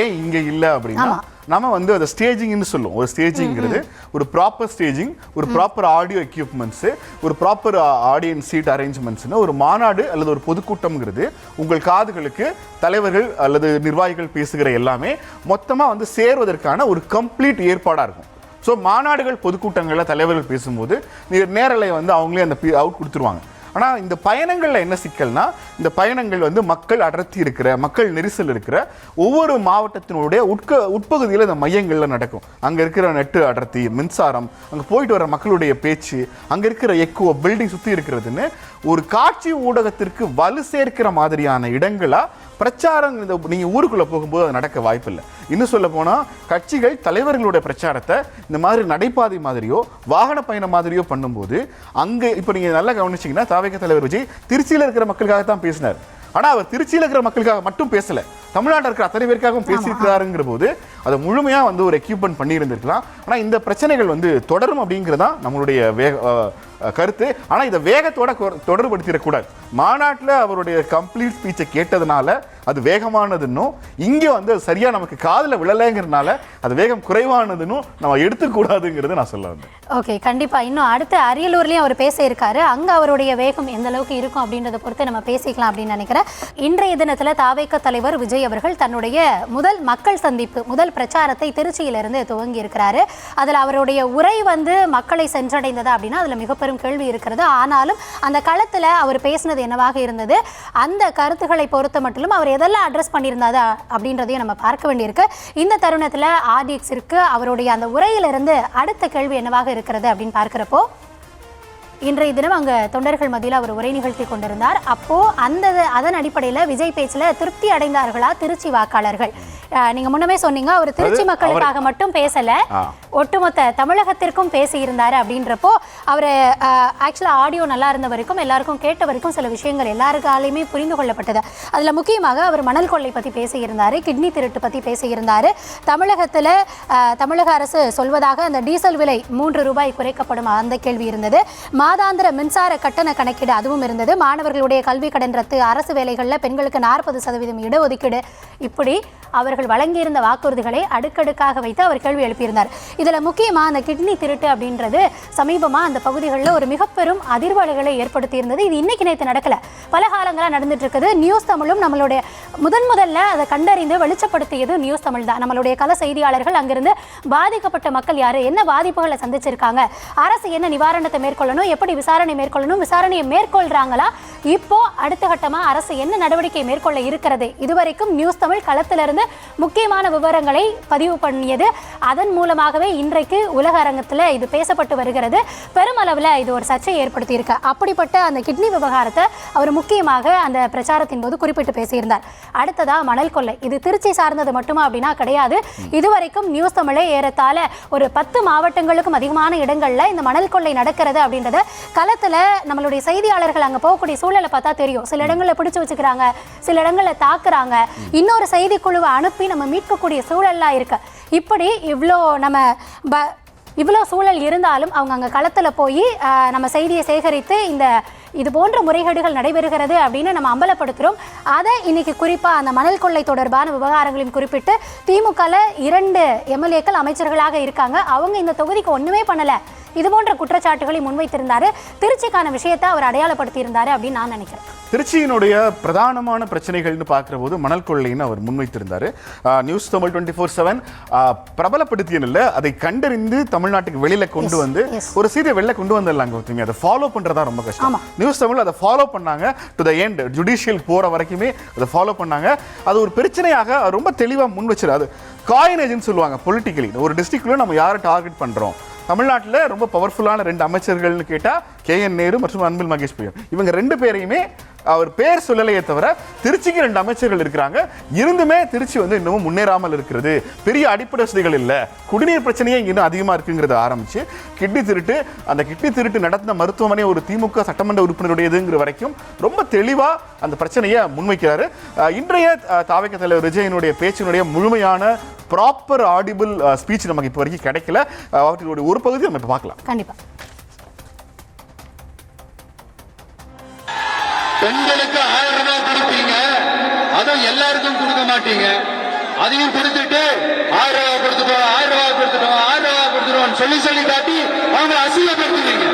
ஏன் இங்க இல்ல அப்படின்னா, நம்ம அதை ஸ்டேஜிங்னு சொல்லுவோம். ஒரு ஸ்டேஜிங்கிறது ஒரு ப்ராப்பர் ஸ்டேஜிங், ஒரு ப்ராப்பர் ஆடியோ எக்யூப்மெண்ட்ஸு, ஒரு ப்ராப்பர் ஆடியன்ஸ் சீட் அரேஞ்ச்மெண்ட்ஸ்னு ஒரு மாநாடு அல்லது ஒரு பொதுக்கூட்டம்ங்கிறது உங்கள் காதுகளுக்கு தலைவர்கள் அல்லது நிர்வாகிகள் பேசுகிற எல்லாமே மொத்தமாக சேர்வதற்கான ஒரு கம்ப்ளீட் ஏற்பாடாக இருக்கும். ஸோ மாநாடுகள், பொதுக்கூட்டங்களில் தலைவர்கள் பேசும்போது நேரலை அவங்களே அந்த அவுட் கொடுத்துருவாங்க. ஆனால் இந்த பயணங்களில் என்ன சிக்கல்னா, இந்த பயணங்கள் மக்கள் அடர்த்தி இருக்கிற, மக்கள் நெரிசல் இருக்கிற ஒவ்வொரு மாவட்டத்தினுடைய உட்பகுதியில் இந்த மையங்களில் நடக்கும். அங்கே இருக்கிற நெட்டு அடர்த்தி, மின்சாரம், அங்கே போயிட்டு வர மக்களுடைய பேச்சு, அங்கே இருக்கிற எக்கோ, பில்டிங் சுற்றி இருக்கிறதுன்னு ஒரு காட்சி ஊடகத்திற்கு வலு சேர்க்கிற மாதிரியான இடங்களா பிரச்சாரம் நீங்கள் ஊருக்குள்ளே போகும்போது அது நடக்க வாய்ப்பில்லை. இன்னும் சொல்ல போனால் கட்சிகள் தலைவர்களுடைய பிரச்சாரத்தை இந்த மாதிரி நடைபாதை மாதிரியோ வாகன பயணம் மாதிரியோ பண்ணும்போது அங்கே இப்போ நீங்கள் நல்லா கவனிச்சிங்கன்னா தாவேகா தலைவர் விஜய் திருச்சியில் இருக்கிற மக்களுக்காக தான் பேசினார். ஆனால் அவர் திருச்சியில் இருக்கிற மக்களுக்காக மட்டும் பேசலை, தமிழ்நாட்டில் இருக்கிற அத்தனை பேருக்காகவும் பேசியிருக்கிறாருங்கிற போது அதை முழுமையாக ஒரு எக்யூப்மெண்ட் பண்ணியிருந்திருக்கலாம். ஆனால் இந்த பிரச்சனைகள் தொடரும் அப்படிங்கிறதான் நம்மளுடைய கருத்து. ஆனால் இதை வேகத்தோட தொடர்படுத்திடக்கூடாது. மாநாட்டில் அவருடைய கம்ப்ளீட் ஸ்பீச்சை கேட்டதுனால அது வேகமானதுன்னும், இங்கே சரியா நமக்கு காதில் விழலைங்கிறதுனால அது வேகம் குறைவானதுன்னும் நம்ம எடுத்துக்கூடாதுங்கிறது நான் சொல்ல வந்தேன். ஓகே, கண்டிப்பா. இன்னும் அடுத்த அரியலூர்லயும் அவர் பேச இருக்காரு. அங்க அவருடைய வேகம் எந்த அளவுக்கு இருக்கும் அப்படின்றத பொறுத்து நம்ம பேசிக்கலாம் அப்படின்னு நினைக்கிறேன். இன்றைய தினத்துல தாவேகா தலைவர் விஜய் விஜய் அவர்கள் தன்னுடைய முதல் மக்கள் சந்திப்பு, முதல் பிரச்சாரத்தை திருச்சியிலிருந்து துவங்கி இருக்கிறாரு. அதில் அவருடைய உரை மக்களை சென்றடைந்ததா அப்படின்னா அதில் மிக பெரும் கேள்வி இருக்கிறது. ஆனாலும் அந்த களத்தில் அவர் பேசினது என்னவாக இருந்தது, அந்த கருத்துக்களை பொறுத்த மட்டும் அவர் எதெல்லாம் அட்ரஸ் பண்ணியிருந்தாரு அப்படின்றதையும் நம்ம பார்க்க வேண்டியிருக்கு. இந்த தருணத்தில் RDXற்கு அவருடைய அந்த உரையிலிருந்து அடுத்த கேள்வி என்னவாக இருக்கிறது அப்படின்னு பார்க்கிறப்போ, இன்றைய தினம் அங்கே தொண்டர்கள் மத்தியில் அவர் உரை நிகழ்த்தி கொண்டிருந்தார். அப்போ அதன் அடிப்படையில் விஜய் பேச்சில் திருப்தி அடைந்தார்களா திருச்சி வாக்காளர்கள்? நீங்க முன்னமே சொன்னீங்க அவர் திருச்சி மக்களுக்காக மட்டும் பேசல, ஒட்டுமொத்த தமிழகத்திற்கும் பேசி இருந்தாரு அப்படின்றப்போ அவர் ஆக்சுவலா ஆடியோ நல்லா இருந்த வரைக்கும் எல்லாருக்கும் கேட்ட வரைக்கும் சில விஷயங்கள் எல்லாருக்காலையுமே புரிந்து கொள்ளப்பட்டது. அதுல முக்கியமாக அவர் மணல் கொள்ளை பத்தி பேசியிருந்தாரு, கிட்னி திருட்டு பத்தி பேசியிருந்தாரு. தமிழகத்துல தமிழக அரசு சொல்வதாக அந்த டீசல் விலை 3 ரூபாய் குறைக்கப்படும் அந்த கேள்வி இருந்தது. மாதாந்திர மின்சார கட்டண கணக்கீடு அதுவும் இருந்தது. மாணவர்களுடைய கல்வி கடன் ரத்து, அரசு வேலைகளில் பெண்களுக்கு 40% இடஒதுக்கீடு, இப்படி அவர்கள் வழங்கியிருந்த வாக்குறுதிகளை அடுக்கடுக்காக வைத்து அவர் கேள்வி எழுப்பியிருந்தார். இதில் முக்கியமாக அந்த கிட்னி திருட்டு அப்படின்றது சமீபமாக அந்த பகுதிகளில் ஒரு மிக பெரும் அதிர்வலைகளை ஏற்படுத்தியிருந்தது. இது இன்னைக்கு நேற்று நடக்கல, பல காலங்களாக நடந்துட்டு இருக்குது. நியூஸ் தமிழும் நம்மளுடைய முதல்ல அதை கண்டறிந்து வெளிச்சப்படுத்தியது நியூஸ் தமிழ் தான். நம்மளுடைய கள செய்தியாளர்கள் அங்கிருந்து பாதிக்கப்பட்ட மக்கள் யாரு, என்ன பாதிப்புகளை சந்திச்சிருக்காங்க, அரசு என்ன நிவாரணத்தை மேற்கொள்ளணும், எப்படி விசாரணை மேற்கொள்ளணும், விசாரணையை மேற்கொள்றாங்களா, இப்போ அடுத்த கட்டமா அரசு என்ன நடவடிக்கை மேற்கொள்ள இருக்கிறது, இதுவரைக்கும் நியூஸ் தமிழ் களத்திலிருந்து முக்கியமான விவரங்களை பதிவு பண்ணியது. அதன் மூலமாகவே இன்றைக்கு உலக அரங்கத்தில் இது பேசப்பட்டு வருகிறது. பெருமளவில் இது ஒரு சர்ச்சையை ஏற்படுத்தி இருக்கு. அப்படிப்பட்ட அந்த கிட்னி விவகாரத்தை அவர் முக்கியமாக அந்த பிரச்சாரத்தின் போது குறிப்பிட்டு பேசியிருந்தார். அடுத்ததா மணல் கொள்ளை, இது திருச்சி சார்ந்தது மட்டுமா அப்படின்னா கிடையாது. இதுவரைக்கும் நியூஸ் தமிழே ஏறத்தாழ ஒரு 10 மாவட்டங்களுக்கும் அதிகமான இடங்கள்ல இந்த மணல் கொள்ளை நடக்கிறது அப்படின்றத களத்துல நம்மளுடைய செய்தியாளர்கள் அங்க போகக்கூடிய சூழலை பார்த்தா தெரியும். சில இடங்களில் பிடிச்சு வச்சுக்கிறாங்க, சில இடங்களில் தாக்குறாங்க, இன்னொரு செய்திக்குழுவை அனுப்பி நம்ம மீட்கக்கூடிய சூழல்லாம் இருக்கு. இப்படி இவ்வளோ சூழல் இருந்தாலும் அவங்க அங்கே களத்தில் போய் நம்ம செய்தியை சேகரித்து இது போன்ற முறைகேடுகள் நடைபெறுகிறது அப்படின்னு நம்ம அம்பலப்படுத்துகிறோம். அதை இன்னைக்கு குறிப்பாக அந்த மணல் கொள்ளை தொடர்பான விவகாரங்களையும் குறிப்பிட்டு திமுகவில் 2 எம்எல்ஏக்கள் அமைச்சர்களாக இருக்காங்க. அவங்க இந்த தொகுதிக்கு ஒன்றுமே பண்ணலை, இது போன்ற குற்றச்சாட்டுகளை முன்வைத்திருந்தாரு. திருச்சிக்கான விஷயத்தை அவர் அடையாளப்படுத்தி இருந்தாரு அப்படின்னு நான் நினைக்கிறேன். திருச்சியினுடைய பிரதானமான பிரச்சனைகள்னு பார்க்குற போது மணல் கொள்ளைன்னு அவர் முன்வைத்திருந்தாரு. நியூஸ் தமிழ் 24/7 பிரபலப்படுத்தியதில்லை, அதை கண்டறிந்து தமிழ்நாட்டுக்கு வெளியில கொண்டு வந்து ஒரு சீதை வெளில கொண்டு வந்துடலாங்க. அதை ஃபாலோ பண்றதா ரொம்ப கஷ்டம். நியூஸ் தமிழ் அதை ஃபாலோ பண்ணாங்க, டு த எண்ட், ஜுடிஷியல் போற வரைக்குமே அதை ஃபாலோ பண்ணாங்க. அது ஒரு பிரச்சனையாக ரொம்ப தெளிவாக முன் வச்சிடாது. காயினேஜ்னு சொல்லுவாங்க பொலிட்டிக்கலி. ஒரு டிஸ்ட்ரிக்ட்ல நம்ம யாரை டார்கெட் பண்றோம், தமிழ்நாட்டில் ரொம்ப பவர்ஃபுல்லான 2 அமைச்சர்கள்னு கேட்டால் KN நேரு மற்றும் அன்பில் மகேஷ் பொய்யாமொழி. இவங்க 2 பேரையுமே அவர் பேர் சொல்லலையே தவிர திருச்சிக்கு 2 அமைச்சர்கள் இருக்கிறாங்க. இருந்துமே திருச்சி இன்னமும் முன்னேறாமல் இருக்கிறது. பெரிய அடிப்படை வசதிகள் இல்லை, குடிநீர் பிரச்சனையே இன்னும் அதிகமாக இருக்குங்கிறத ஆரம்பிச்சு கிட்னி திருட்டு நடத்தின மருத்துவமனை ஒரு திமுக சட்டமன்ற உறுப்பினருடையதுங்கிற வரைக்கும் ரொம்ப தெளிவாக அந்த பிரச்சனையை முன்வைக்கிறாரு. இன்றைய தாவேக தலைவர் விஜயனுடைய பேச்சினுடைய முழுமையான ப்ராப்பர் ஆடிபிள் ஸ்பீச் நமக்கு இப்போ வரைக்கும் கிடைக்கல. அவர்களுடைய ஒரு பகுதி நம்ம இப்போ பார்க்கலாம். கண்டிப்பா. பெண்களுக்கு 1000 ரூபாய் கொடுப்பீங்க, அதுவும் எல்லாருக்கும் கொடுக்க மாட்டீங்க. அதையும் கொடுத்துட்டு 1000 ரூபாய் கொடுத்துட்டோம், 1000 ரூபாய் கொடுத்துட்டோம், 1000 ரூபாய் கொடுத்துட்டோம் சொல்லி காட்டி அவங்க அசிங்கப்படுத்துவீங்க.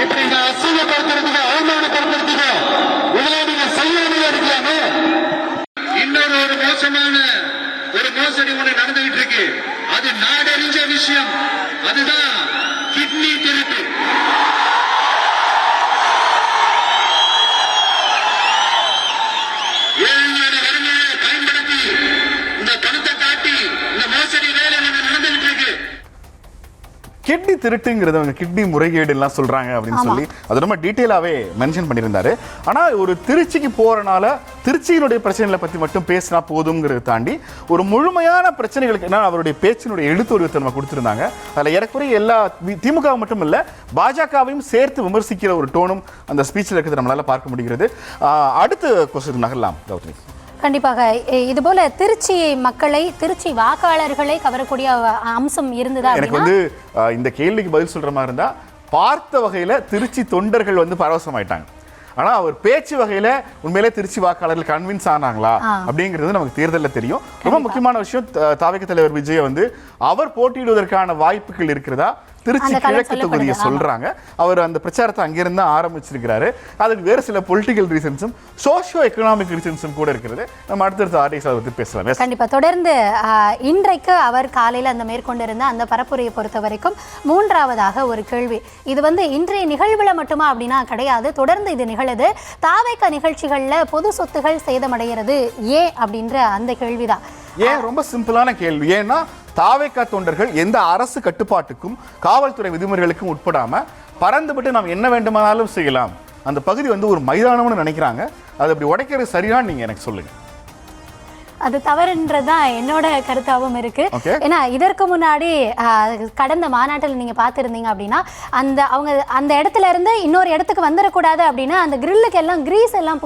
இப்படி நீங்க அசிங்கப்படுத்துறதுக்கு, அவமானப்படுத்துறதுக்கு இதெல்லாம் நீங்க செய்யாமையா இருக்கலாமே. இன்னொரு மோசமான ஒரு மோசடி ஒன்று நடந்துகிட்டு இருக்கு. அது நாடறிஞ்ச விஷயம். அதுதான் கிட்னி திருட்டு. ஏழையான வறுமையை பயன்படுத்தி இந்த பணத்தை காட்டி இந்த மோசடி வேலை நடந்துகிட்டு இருக்கு. கிட்னி திருட்டுங்கிறது அவங்க கிட்னி முறைகேடு எல்லாம் சொல்றாங்க அப்படின்னு சொல்லி அது ரொம்ப டீட்டெயிலாவே மென்ஷன் பண்ணியிருந்தாரு. ஆனா ஒரு திருச்சிக்கு போறனால திருச்சியினுடைய பிரச்சனைகளை பத்தி மட்டும் பேசினா போதுங்கிறத தாண்டி ஒரு முழுமையான பிரச்சனைகளுக்கு அவருடைய பேச்சினுடைய எழுத்துருவத்தை நம்ம கொடுத்திருந்தாங்க. அதுல ஏறக்குறைய எல்லா திமுக மட்டும் இல்ல பாஜகவையும் சேர்த்து விமர்சிக்கிற ஒரு டோனும் அந்த ஸ்பீச்சில் இருக்கிறது நம்மளால பார்க்க முடிகிறது. அடுத்த கொஸ்டின் நகரலாம் கௌதமி. கண்டிப்பாக இதுபோல திருச்சி மக்களை, திருச்சி வாக்காளர்களை கவரக்கூடிய அம்சம் இருந்ததா? எனக்கு இந்த கேள்விக்கு பதில் சொல்ற மாதிரி இருந்தா பார்த்த வகையில திருச்சி தொண்டர்கள் பரவசமாயிட்டாங்க. ஆனா அவர் பேச்சு வகையில உண்மையிலே திருச்சி வாக்காளர்கள் கன்வின்ஸ் ஆனாங்களா அப்படிங்கிறது நமக்கு தேர்தலில் தெரியும். ரொம்ப முக்கியமான விஷயம், தாவேக தலைவர் விஜய் அவர் போட்டியிடுவதற்கான வாய்ப்புகள் இருக்கிறதா, திருச்சி அந்த களம் கிழக்கு தொகுதியை சொல்லப்படுது. சொல்றாங்க. அவர் அந்த பிரச்சாரத்தை அங்கிருந்து ஆரம்பிச்சிருக்கிறாரு. அதுக்கு வேறு சில பொலிட்டிக்கல் ரீசன்ஸும் சோஷியோ எக்கனாமிக் ரீசன்ஸும் கூட இருக்கிறது. நம்ம அடுத்தடுத்த ஆர்டிஎக்ஸ் அதை பற்றி பேசலாம். Yes. கண்டிப்பா தொடர்ந்து இன்றைக்கு அவர் காலையில் அந்த மேற்கொண்டிருந்த அந்த பரப்புரையை பொறுத்த வரைக்கும் மூன்றாவதாக ஒரு கேள்வி, இது வந்து இன்றைய நிகழ்வுல மட்டுமா அப்படின்னா கிடையாது, தொடர்ந்து இது நிகழுது. தாவேக நிகழ்ச்சிகள்ல பொது சொத்துகள் சேதமடைகிறது ஏன் அப்படின்ற அந்த கேள்விதான். ஏன்? ரொம்ப சிம்பிளான கேள்வி. ஏன்னா தாவேகா தொண்டர்கள் எந்த அரசு கட்டுப்பாட்டுக்கும் காவல்துறை விதிமுறைகளுக்கும் உட்படாம பறந்துபட்டு நாம் என்ன வேண்டுமானாலும் செய்யலாம், அந்த பகுதி வந்து ஒரு மைதானம்னு நினைக்கிறாங்க. அது அப்படி உடைக்கிறது சரியான்னு நீங்க எனக்கு சொல்லுங்க. அது தவறுன்றதுதான் என்னோட கருத்தாகவும் இருக்கு. ஏன்னா இதற்கு முன்னாடி கடந்த மாநாட்டில் நீங்க பார்த்துருந்தீங்க அப்படின்னா அவங்க அந்த இடத்துல இருந்து இன்னொரு இடத்துக்கு வந்துடக்கூடாது அப்படின்னு அந்த கிரில்லுக்கு எல்லாம் கிரீஸ் எல்லாம்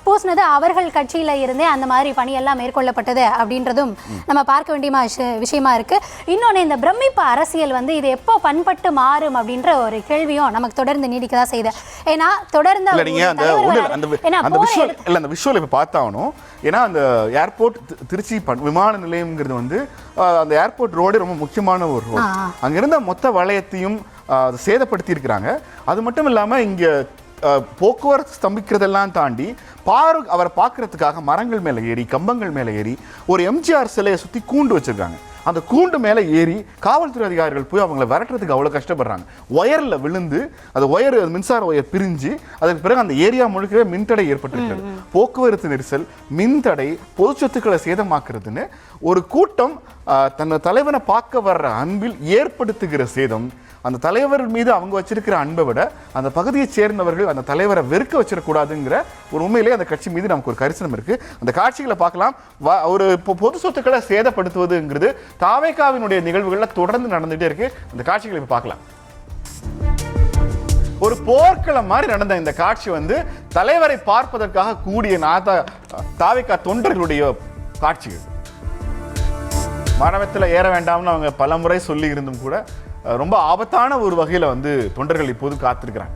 பூசினது அவர்கள் கட்சியில இருந்தே அந்த மாதிரி பணியெல்லாம் மேற்கொள்ளப்பட்டது அப்படின்றதும் நம்ம பார்க்க வேண்டிய விஷயமா இருக்கு. இன்னொன்று, இந்த பிரமிப்பு அரசியல் வந்து இது எப்போ பண்பட்டு மாறும் அப்படின்ற ஒரு கேள்வியும் நமக்கு தொடர்ந்து நீடிக்கதான் செய்யுது. ஏன்னா தொடர்ந்து அந்த விஷுவல் இப்ப பார்த்தாகணும். ஏன்னா அந்த ஏர்போர்ட் திருச்சி விமான நிலையம்ங்கிறது வந்து அந்த ஏர்போர்ட் ரோடு ரொம்ப முக்கியமான ஒரு ரோடு. அங்க இருந்த மொத்த வளையத்தையும் சேதப்படுத்தி இருக்கிறாங்க. அது மட்டும் இல்லாம இங்க போக்குவரத்து ஸ்தம்பிக்கிறதெல்லாம் தாண்டி அவரை பார்க்கறதுக்காக மரங்கள் மேலே ஏறி கம்பங்கள் மேலே ஏறி ஒரு எம்ஜிஆர் சிலையை சுற்றி கூண்டு வச்சிருக்காங்க. அந்த கூண்டு மேலே ஏறி காவல்துறை அதிகாரிகள் போய் அவங்களை விரட்டுறதுக்கு அவ்வளோ கஷ்டப்படுறாங்க. ஒயரில் விழுந்து அது மின்சார ஒயர் பிரிஞ்சு அதுக்கு பிறகு அந்த ஏரியா முழுக்கவே மின்தடை ஏற்பட்டிருக்கிறது. போக்குவரத்து நெரிசல், மின்தடை, பொது சொத்துக்களை சேதமாக்குறதுன்னு ஒரு கூட்டம் தன் தலைவனை பார்க்க வர்ற அன்பில் ஏற்படுத்துகிற சேதம், அந்த தலைவர் மீது அவங்க வச்சிருக்கிற அன்பை விட அந்த பகுதியை சேர்ந்தவர்கள் அந்த தலைவரை வெறுக்க வச்சிடக்கூடாதுங்கிற ஒரு உண்மையிலே அந்த கட்சி மீது நமக்கு ஒரு கரிசனம் இருக்கு. அந்த காட்சிகளை பார்க்கலாம். ஒரு பொது சொத்துக்களை சேதப்படுத்துவதுங்கிறது தாவேகாவினுடைய நிகழ்வுகளில் தொடர்ந்து நடந்துகிட்டே இருக்கு. அந்த காட்சிகளை இப்போ பார்க்கலாம். ஒரு போர்க்களம் மாதிரி நடந்த இந்த காட்சி வந்து தலைவரை பார்ப்பதற்காக கூடிய தாவேகா தொண்டர்களுடைய காட்சிகள். மரத்தில் ஏற வேண்டாம்னு அவங்க பல முறை சொல்லி இருந்தும் கூட ரொம்ப ஆபத்தான ஒரு வகையில வந்து தொண்டர்கள் இப்போது காத்திருக்கிறாங்க.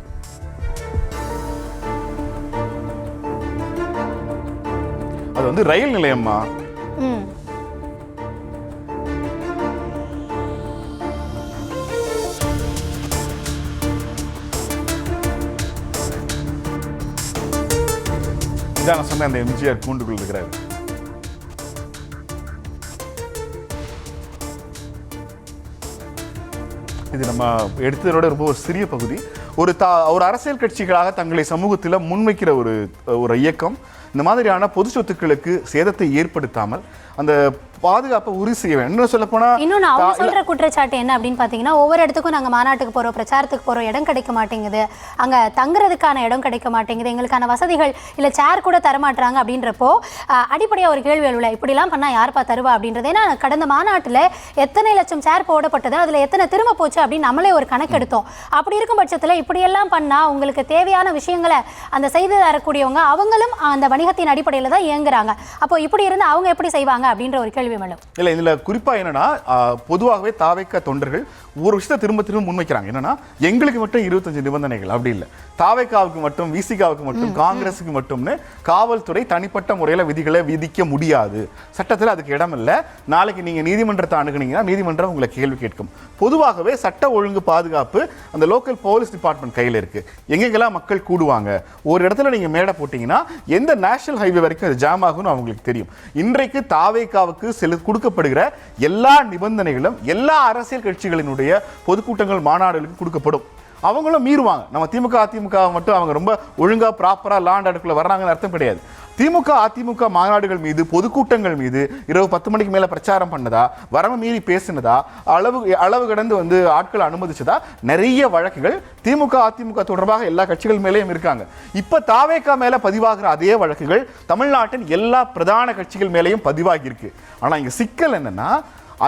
அது வந்து ரயில் நிலையம்மா. இதான் சொன்ன அந்த எம்ஜிஆர் கூண்டுக்குள் இருக்கிறாரு. இது நம்ம எடுத்ததோட ரொம்ப ஒரு சிறிய பகுதி. ஒரு அரசியல் கட்சிகளாக தங்களை சமூகத்தில் முன்வைக்கிற ஒரு இயக்கம் இந்த மாதிரியான பொது சொத்துக்களுக்கு சேதத்தை ஏற்படுத்தாமல் அந்த பாதுகாப்பை உறுதி செய்ய வேண்டும். இன்னும் சொல்ல போனா இன்னொன்று அவங்க சொல்ற குற்றச்சாட்டு என்ன அப்படின்னு பார்த்தீங்கன்னா, ஒவ்வொரு இடத்துக்கும் நாங்கள் மாநாட்டுக்கு போகிறோம், பிரச்சாரத்துக்கு போகிறோம், இடம் கிடைக்க மாட்டேங்குது, அங்கே தங்குறதுக்கான இடம் கிடைக்க மாட்டேங்குது, எங்களுக்கான வசதிகள் இல்லை, சேர் கூட தரமாட்டுறாங்க அப்படின்றப்போ அடிப்படையாக ஒரு கேள்வி எழுவல, இப்படிலாம் பண்ணால் யார்ப்பா தருவா அப்படின்றது. ஏன்னா கடந்த மாநாட்டில் எத்தனை லட்சம் சேர் போடப்பட்டது, அதில் எத்தனை திரும்ப போச்சு அப்படின்னு நம்மளே ஒரு கணக்கெடுத்தோம். அப்படி இருக்கும் பட்சத்தில் இப்படியெல்லாம் பண்ணால் உங்களுக்கு தேவையான விஷயங்களை அந்த செய்து தரக்கூடியவங்க அவங்களும் அந்த வணிகத்தின் அடிப்படையில் தான் இயங்குறாங்க. அப்போ இப்படி இருந்து அவங்க எப்படி செய்வாங்க அப்படின்ற ஒரு கேள்வி மேலும். இல்லை, இதில் குறிப்பாக என்னன்னா பொதுவாகவே தாவேகா தொண்டர்கள் ஒரு விஷயத்தை திரும்ப திரும்ப முன்வைக்கிறாங்க. என்னன்னா எங்களுக்கு மட்டும் 25 நிபந்தனைகள் அப்படி இல்லை, தாவேகாவுக்கு மட்டும், விசிகாவுக்கு மட்டும், காங்கிரஸுக்கு மட்டும்னு காவல்துறை தனிப்பட்ட முறையில் விதிகளை விதிக்க முடியாது, சட்டத்தில் அதுக்கு இடம் இல்லை. நாளைக்கு நீங்கள் நீதிமன்றத்தை அணுகுனீங்கன்னா நீதிமன்றம் உங்களை கேள்வி கேட்கும். பொதுவாகவே சட்ட ஒழுங்கு பாதுகாப்பு அந்த லோக்கல் போலீஸ் டிபார்ட்மெண்ட் கையில் இருக்கு. எங்கெங்கெல்லாம் மக்கள் கூடுவாங்க, ஒரு இடத்துல நீங்கள் மேடை போட்டிங்கன்னா எந்த நேஷனல் ஹைவே வரைக்கும் அது ஜாம் ஆகும்னு அவங்களுக்கு தெரியும். இன்றைக்கு தாவேகாவுக்கு கொடுக்கப்படுகிற எல்லா நிபந்தனைகளும் எல்லா அரசியல் கட்சிகளினுடைய பொதுக்கூட்டங்கள் மாநாடுகளுக்கு கொடுக்கப்படும். அவங்களும் மீறுவாங்க. நம்ம திமுக அதிமுக மட்டும் அவங்க ரொம்ப ஒழுங்கா ப்ராப்பரா லாண்ட் ஆர்டருக்குள்ள வர்றாங்கன்னு அர்த்தம் கிடையாது. திமுக அதிமுக மாநாடுகள் மீது, பொதுக்கூட்டங்கள் மீது இரவு 10 மணிக்கு மேல பிரச்சாரம் பண்ணதா, வரம்பு மீறி பேசினதா, அளவு கடந்து வந்து ஆட்களை அனுமதிச்சதா நிறைய வழக்குகள் திமுக அதிமுக தொடர்பாக எல்லா கட்சிகள் மேலேயும் இருக்காங்க. இப்ப தாவேகா மேல பதிவாகிற அதே வழக்குகள் தமிழ்நாட்டின் எல்லா பிரதான கட்சிகள் மேலேயும் பதிவாகி இருக்கு. ஆனா இங்க சிக்கல் என்னன்னா,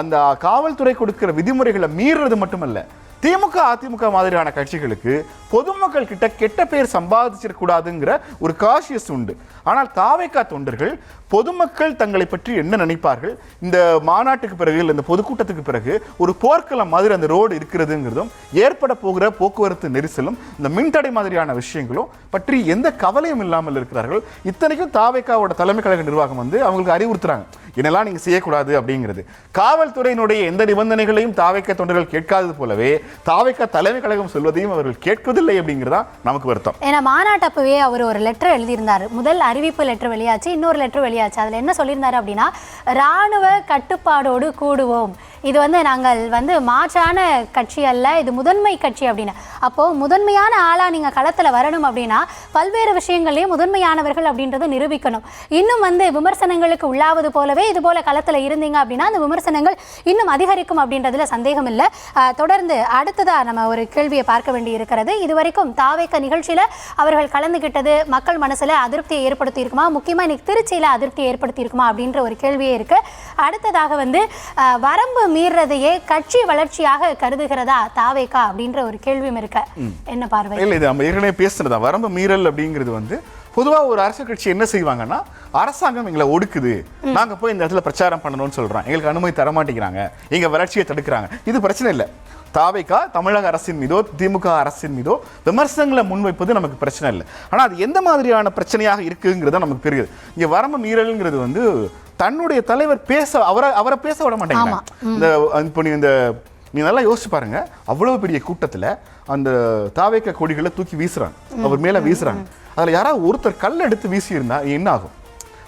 அந்த காவல்துறை கொடுக்கிற விதிமுறைகளை மீறுறது மட்டுமல்ல, திமுக அதிமுக மாதிரியான கட்சிகளுக்கு பொதுமக்கள் கிட்ட கெட்ட பேர் சம்பாதிச்சிடக்கூடாதுங்கிற ஒரு காஷியஸ் உண்டு. ஆனால் தாவேகா தொண்டர்கள் பொதுமக்கள் தங்களை பற்றி என்ன நினைப்பார்கள், இந்த மாநாட்டுக்கு பிறகு இல்லை இந்த பொதுக்கூட்டத்துக்கு பிறகு ஒரு போர்க்களம் மாதிரி அந்த ரோடு இருக்கிறதுங்கிறதும், ஏற்பட போகிற போக்குவரத்து நெரிசலும், இந்த மின்தடை மாதிரியான விஷயங்களும் பற்றி எந்த கவலையும் இல்லாமல் இருக்கிறார்கள். இத்தனைக்கும் தாவேகாவோட தலைமை கழக நிர்வாகம் வந்து அவங்களுக்கு அறிவுறுத்துறாங்க, என்னெல்லாம் நீங்க செய்யக்கூடாது அப்படிங்கிறது. காவல்துறையினுடைய எந்த நிபந்தனைகளையும் தாவேகா தொண்டர்கள் கேட்காதது போலவே தாவேக்கா தலைமை கழகம் சொல்வதையும் அவர்கள் கேட்கவில்லை அப்படிங்கிறதா நமக்கு வருத்தம். ஏன்னா மாநாட்டப்பவே அவர் ஒரு லெட்டர் எழுதியிருந்தார். முதல் அறிவிப்பு லெட்டர் வெளியாச்சு, இன்னொரு லெட்டர் வெளியாச்சு. அதில் என்ன சொல்லியிருந்தாரு அப்படின்னா, இராணுவ கட்டுப்பாடோடு கூடுவோம், இது நாங்கள் மாற்றான கட்சி அல்ல, இது முதன்மை கட்சி அப்படின்னு. அப்போது முதன்மையான ஆளாக நீங்கள் களத்தில் வரணும் அப்படின்னா பல்வேறு விஷயங்கள்லேயும் முதன்மையானவர்கள் அப்படின்றத நிரூபிக்கணும். இன்னும் விமர்சனங்களுக்கு உள்ளாவது போலவே இது போல களத்தில் இருந்தீங்க அப்படின்னா அந்த விமர்சனங்கள் இன்னும் அதிகரிக்கும் அப்படின்றதுல சந்தேகம் இல்லை. தொடர்ந்து அடுத்ததாக நம்ம ஒரு கேள்வியை பார்க்க வேண்டி இருக்கிறது. இதுவரைக்கும் தாவேக்க நிகழ்ச்சியில் அவர்கள் கலந்துகிட்டது மக்கள் மனசில் அதிருப்தியை ஏற்படுத்தி இருக்குமா, முக்கியமாக இன்னைக்கு திருச்சியில் அதிருப்தியை ஏற்படுத்தி இருக்குமா அப்படின்ற ஒரு கேள்வியே இருக்கு. அடுத்ததாக வரம்பு மீறதையே கட்சி வளர்ச்சியாக கருதுகிறதா தாவேக்கா அப்படின்ற ஒரு கேள்வியும் இருக்க, என்ன பார்வை? இல்லை, இது நம்ம ஏற்கனவே பேசுறதா. வரம்பு மீறல் அப்படிங்கிறது பொதுவாக ஒரு அரசியல் கட்சி என்ன செய்வாங்கன்னா, அரசாங்கம் எங்களை ஒடுக்குது, நாங்கள் போய் இந்த இடத்துல பிரச்சாரம் பண்ணணும்னு சொல்கிறோம், எங்களுக்கு அனுமதி தரமாட்டேங்கிறாங்க, எங்கள் வளர்ச்சியை தடுக்கிறாங்க, இது பிரச்சனை இல்லை. தாவேக்கா தமிழக அரசின் மீதோ திமுக அரசின் மீதோ விமர்சனங்களை முன்வைப்பது நமக்கு பிரச்சனை இல்லை. ஆனால் அது எந்த மாதிரியான பிரச்சனையாக இருக்குங்கிறத நமக்கு தெரியுது. இங்கே வரம்பு மீறல்ங்கிறது தன்னுடைய தலைவர் பேச அவரை பேச விட மாட்டேங்கிறாங்க. நீ நல்லா யோசிச்சு பாருங்க, அவ்வளவு பெரிய கூட்டத்தில் அந்த தாவேக்கா கொடிகளை தூக்கி வீசுறாங்க, அவர் மேல வீசுறாங்க. அதில் யாராவது ஒருத்தர் கல் எடுத்து வீசி இருந்தா என்ன ஆகும்?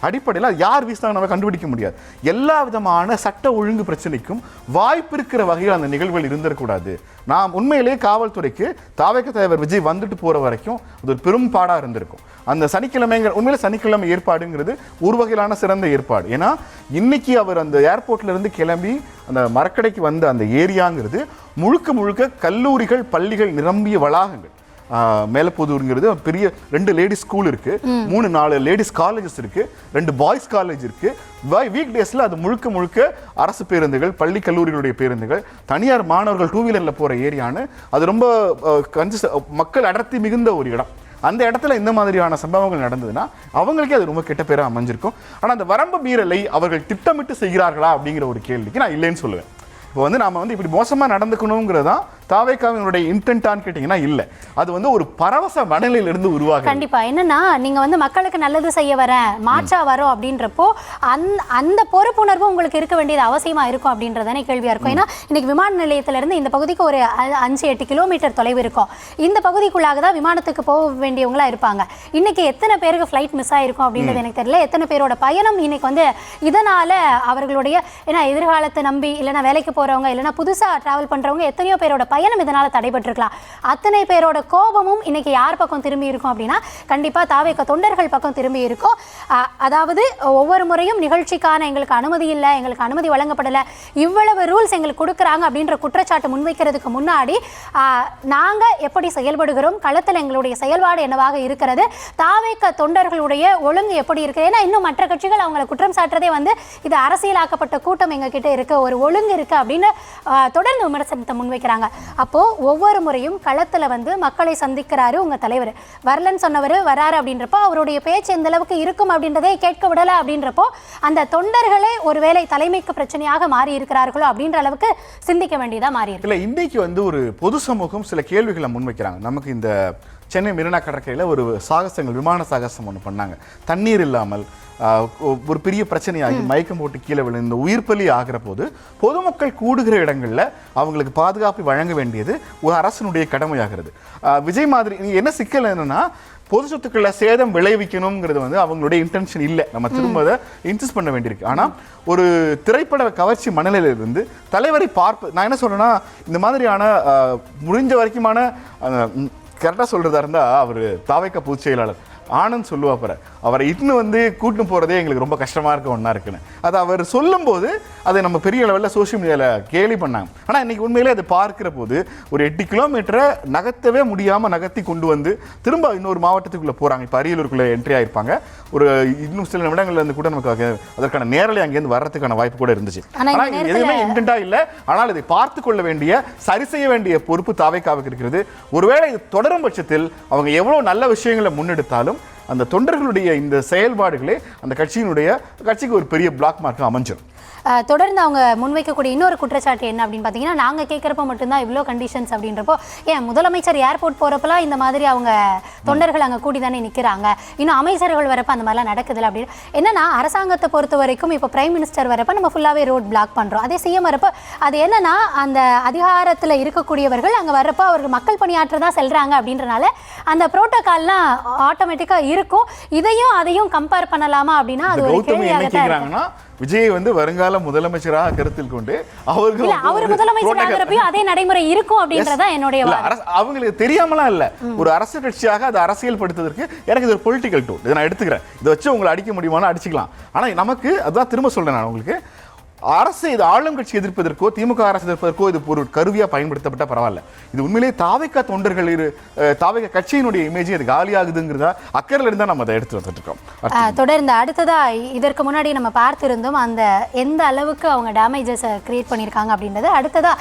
அடிப்படையில் யார் வீசினாங்க நம்ம கண்டுபிடிக்க முடியாது. எல்லா விதமான சட்ட ஒழுங்கு பிரச்சனைக்கும் வாய்ப்பு இருக்கிற வகையில் அந்த நிகழ்வுகள் இருந்துடக்கூடாது. நாம் உண்மையிலேயே காவல்துறைக்கு தாவேக்கா தலைவர் விஜய் வந்துட்டு போற வரைக்கும் அது ஒரு பெரும் பாடாக இருந்திருக்கும். அந்த உண்மையில சனிக்கிழமை ஏற்பாடுங்கிறது ஒரு வகையிலான சிறந்த ஏற்பாடு. ஏன்னா இன்னைக்கு அவர் அந்த ஏர்போர்ட்ல இருந்து கிளம்பி அந்த மரக்கடைக்கு வந்த அந்த ஏரியாங்கிறது முழுக்க முழுக்க கல்லூரிகள் பள்ளிகள் நிரம்பிய வளாகங்கள். மேலப்போதூருங்கிறது பெரிய 2 லேடிஸ் ஸ்கூல் இருக்கு, 3-4 லேடிஸ் காலேஜஸ் இருக்கு, 2 பாய்ஸ் காலேஜ் இருக்கு. வீக் டேஸ்ல அது முழுக்க முழுக்க அரசு பேருந்துகள், பள்ளி கல்லூரிகளுடைய பேருந்துகள், தனியார் மாணவர்கள் 2 வீலர்ல போற ஏரியான்னு அது ரொம்ப மக்கள் அடர்த்தி மிகுந்த ஒரு இடம். அந்த இடத்துல இந்த மாதிரியான சம்பவங்கள் நடந்ததுன்னா அவங்களுக்கே அது ரொம்ப கெட்ட பேரா அமைஞ்சிருக்கும். ஆனா அந்த வரம்பு மீறலை அவர்கள் திட்டமிட்டு செய்கிறார்களா அப்படிங்கிற ஒரு கேள்விக்கு நான் இல்லைன்னு சொல்லுவேன். இப்போ நாம இப்படி மோசமா நடந்துக்கணுங்கிறதா தாவேக்காவினுடைய இன்டென்ட்டான்னு கேட்டீங்கன்னா இல்லை. அது ஒரு பரவச மனநிலையிலிருந்து உருவாகும். கண்டிப்பா. என்னன்னா நீங்க மக்களுக்கு நல்லது செய்ய வரேன், மாற்றா வரோம் அப்படின்றப்போ அந்த பொறுப்புணர்வு உங்களுக்கு இருக்க வேண்டியது அவசியமா இருக்கும் அப்படின்றதானே கேள்வியா இருக்கும். ஏன்னா இன்னைக்கு விமான நிலையத்திலிருந்து இந்த பகுதிக்கு ஒரு 5-8 கிலோமீட்டர் தொலைவு இருக்கும். இந்த பகுதிக்குள்ளாக தான் விமானத்துக்கு போக வேண்டியவங்களா இருப்பாங்க. இன்னைக்கு எத்தனை பேருக்கு ஃப்ளைட் மிஸ் ஆயிருக்கும் அப்படின்றது எனக்கு தெரியல. எத்தனை பேரோட பயணம் இன்னைக்கு இதனால அவர்களுடைய ஏன்னா எதிர்காலத்தை நம்பி இல்லைன்னா வேலைக்கு போறவங்க இல்லைன்னா புதுசா டிராவல் பண்றவங்க எத்தனையோ பேரோட பயணம் இதனால தடைபட்டிருக்கலாம். அத்தனை பேரோட கோபமும் இன்னைக்கு யார் பக்கம் திரும்பி இருக்கும் அப்படின்னா கண்டிப்பா தாவேக்கா தொண்டர்கள் பக்கம் திரும்பி இருக்கும். அதாவது ஒவ்வொரு முறையும் நிகழ்ச்சிக்கான எங்களுக்கு அனுமதி இல்லை, எங்களுக்கு அனுமதி வழங்கப்படலை, இவ்வளவு ரூல்ஸ் எங்களுக்கு கொடுக்குறாங்க அப்படின்ற குற்றச்சாட்டு முன்வைக்கிறதுக்கு முன்னாடி நாங்க எப்படி செயல்படுகிறோம், களத்தில் எங்களுடைய செயல்பாடு என்னவாக இருக்கிறது, தாவேக்கா தொண்டர்களுடைய ஒழுங்கு எப்படி இருக்கு. ஏன்னா இன்னும் மற்ற கட்சிகள் அவங்களை குற்றம் சாட்டுறதே இது அரசியலாக்கப்பட்ட கூட்டம் எங்க கிட்ட இருக்கு, ஒரு ஒழுங்கு இருக்கு அப்படின்னு தொடர்ந்து விமர்சனத்தை முன்வைக்கிறாங்க. அப்போ ஒவ்வொரு முறையும் களத்துல மக்களை சந்திக்கிறாரு உங்க தலைவர். வரலன்னு சொன்னவர் வராரு அப்படின்றப்போ அவருடைய பேச்சு எந்த அளவுக்கு இருக்கும் அப்படின்றதே கேட்க விடல அப்படின்றப்போ அந்த தொண்டர்களே ஒருவேளை தலைமைக்கு பிரச்சனையாக மாறி இருக்கிறார்களோ அப்படின்ற அளவுக்கு சிந்திக்க வேண்டியதா மாறி இருக்கு. இல்ல இன்னைக்கு ஒரு பொது சமூகம் சில கேள்விகளை முன்வைக்கிறாங்க. நமக்கு இந்த சென்னை மெரினா கடற்கரையில் ஒரு சாகசங்கள், விமான சாகசம் ஒன்று பண்ணாங்க. தண்ணீர் இல்லாமல் ஒரு பெரிய பிரச்சனையாகி மயக்கம் போட்டு கீழே விழுந்து உயிர் பலி ஆகிற போது பொதுமக்கள் கூடுகிற இடங்களில் அவங்களுக்கு பாதுகாப்பு வழங்க வேண்டியது ஒரு அரசினுடைய கடமையாகிறது. விஜய் மாதிரி என்ன சிக்கல் என்னன்னா, பொது சொத்துக்களை சேதம் விளைவிக்கணுங்கிறது அவங்களுடைய இன்டென்ஷன் இல்லை. நம்ம திரும்ப அதை இன்சிஸ்ட் பண்ண வேண்டியிருக்கு. ஆனால் ஒரு திரைப்பட கவர்ச்சி மனநிலையிலிருந்து தலைவரை நான் என்ன சொல்றேன்னா, இந்த மாதிரியான முடிஞ்ச வரைக்குமான கரெக்டாக சொல்றதா இருந்தால் அவர் தாவேக்கா பொதுச் செயலாளர் ஆனந்த் சொல்லுவாப்பற அவரை இன்னும் கூட்டின்னு போகிறதே எங்களுக்கு ரொம்ப கஷ்டமாக இருக்க ஒன்றா இருக்குன்னு. அது அவர் சொல்லும்போது அதை நம்ம பெரிய லெவலில் சோஷியல் மீடியாவில் கேலி பண்ணாங்க. ஆனால் இன்றைக்கி உண்மையிலே அதை பார்க்குற போது ஒரு 8 கிலோமீட்டரை நகர்த்தவே முடியாமல் நகர்த்தி கொண்டு திரும்ப இன்னொரு மாவட்டத்துக்குள்ளே போகிறாங்க. இப்போ அரியலூருக்குள்ளே என்ட்ரி ஆகிருப்பாங்க. ஒரு இன்னும் சில நிமிடங்கள்லேருந்து கூட நமக்கு அதற்கான நேரலை அங்கேருந்து வர்றதுக்கான வாய்ப்பு கூட இருந்துச்சு. ஆனால் இது எதுவுமே இன்டென்ட்டாக இல்லை. ஆனால் இதை பார்த்து கொள்ள வேண்டிய, சரி செய்ய வேண்டிய பொறுப்பு தாவேக்காவுக்கு இருக்கிறது. ஒருவேளை இது தொடரும் பட்சத்தில் அவங்க எவ்வளோ நல்ல விஷயங்களை முன்னெடுத்தாலும் அந்த தொண்டர்களுடைய இந்த செயல்பாடுகளே அந்த கட்சிக்கு ஒரு பெரிய பிளாக் மார்க் அமைஞ்சிடும். தொடர்ந்து அவங்க முன்வைக்கக்கூடிய இன்னொரு குற்றச்சாட்டு என்ன அப்படின்னு பார்த்தீங்கன்னா, நாங்கள் கேட்குறப்ப மட்டும்தான் இவ்வளோ கண்டிஷன்ஸ் அப்படின்றப்போ, ஏன் முதலமைச்சர் ஏர்போர்ட் போகிறப்பெல்லாம் இந்த மாதிரி அவங்க தொண்டர்கள் அங்கே கூடி தானே நிற்கிறாங்க, இன்னும் அமைச்சர்கள் வரப்போ அந்த மாதிரிலாம் நடக்குதுல்ல அப்படின்னு. என்னன்னா அரசாங்கத்தை பொறுத்த வரைக்கும் இப்போ பிரைம் மினிஸ்டர் வரப்போ நம்ம ஃபுல்லாகவே ரோட் பிளாக் பண்ணுறோம். அதே சிஎம் வரப்போ அது என்னன்னா அந்த அதிகாரத்தில் இருக்கக்கூடியவர்கள் அங்கே வர்றப்போ அவர்கள் மக்கள் பணியாற்ற தான் செல்கிறாங்க அப்படின்றனால அந்த ப்ரோட்டோகால்லாம் ஆட்டோமேட்டிக்காக இருக்கும். இதையும் அதையும் கம்பேர் பண்ணலாமா அப்படின்னா அது ஒரு கேள்வியாக தான். விஜய் வருங்கால முதலமைச்சராக கருத்தில் கொண்டு அவர் முதலமைச்சராகிறப்பையும் அதே நடைமுறை இருக்கும் அப்படின்றதா என்னுடைய அவங்களுக்கு தெரியாமலாம் இல்ல. ஒரு அரசு கட்சியாக அதை அரசியல் படுத்துவதற்கு எனக்கு இது ஒரு பொலிட்டிக்கல் டூல், இதை நான் எடுத்துக்கிறேன். இதை வச்சு உங்களை அடிக்க முடியுமானா அடிச்சுக்கலாம். ஆனா நமக்கு அதான் திரும்ப சொல்றேன் நான் உங்களுக்கு, அரசு இது ஆளும் கட்சி எதிர்ப்பதற்கோ திமுக அரசு எதிர்ப்பதற்கோ இது ஒரு கருவியா பயன்படுத்தப்பட்ட பரவாயில்ல. இது உண்மையிலேயே தாவேகா தொண்டர்கள் தாவேகா கட்சியினுடைய இமேஜ் இது காலியாகுதுங்கிறதா அக்கறையில இருந்தா நம்ம அதை எடுத்து வந்துட்டு இருக்கோம். தொடர்ந்து அடுத்ததா இதற்கு முன்னாடி நம்ம பார்த்திருந்தோம் அந்த எந்த அளவுக்கு அவங்க டேமேஜஸ் கிரியேட் பண்ணியிருக்காங்க அப்படின்றது. அடுத்ததா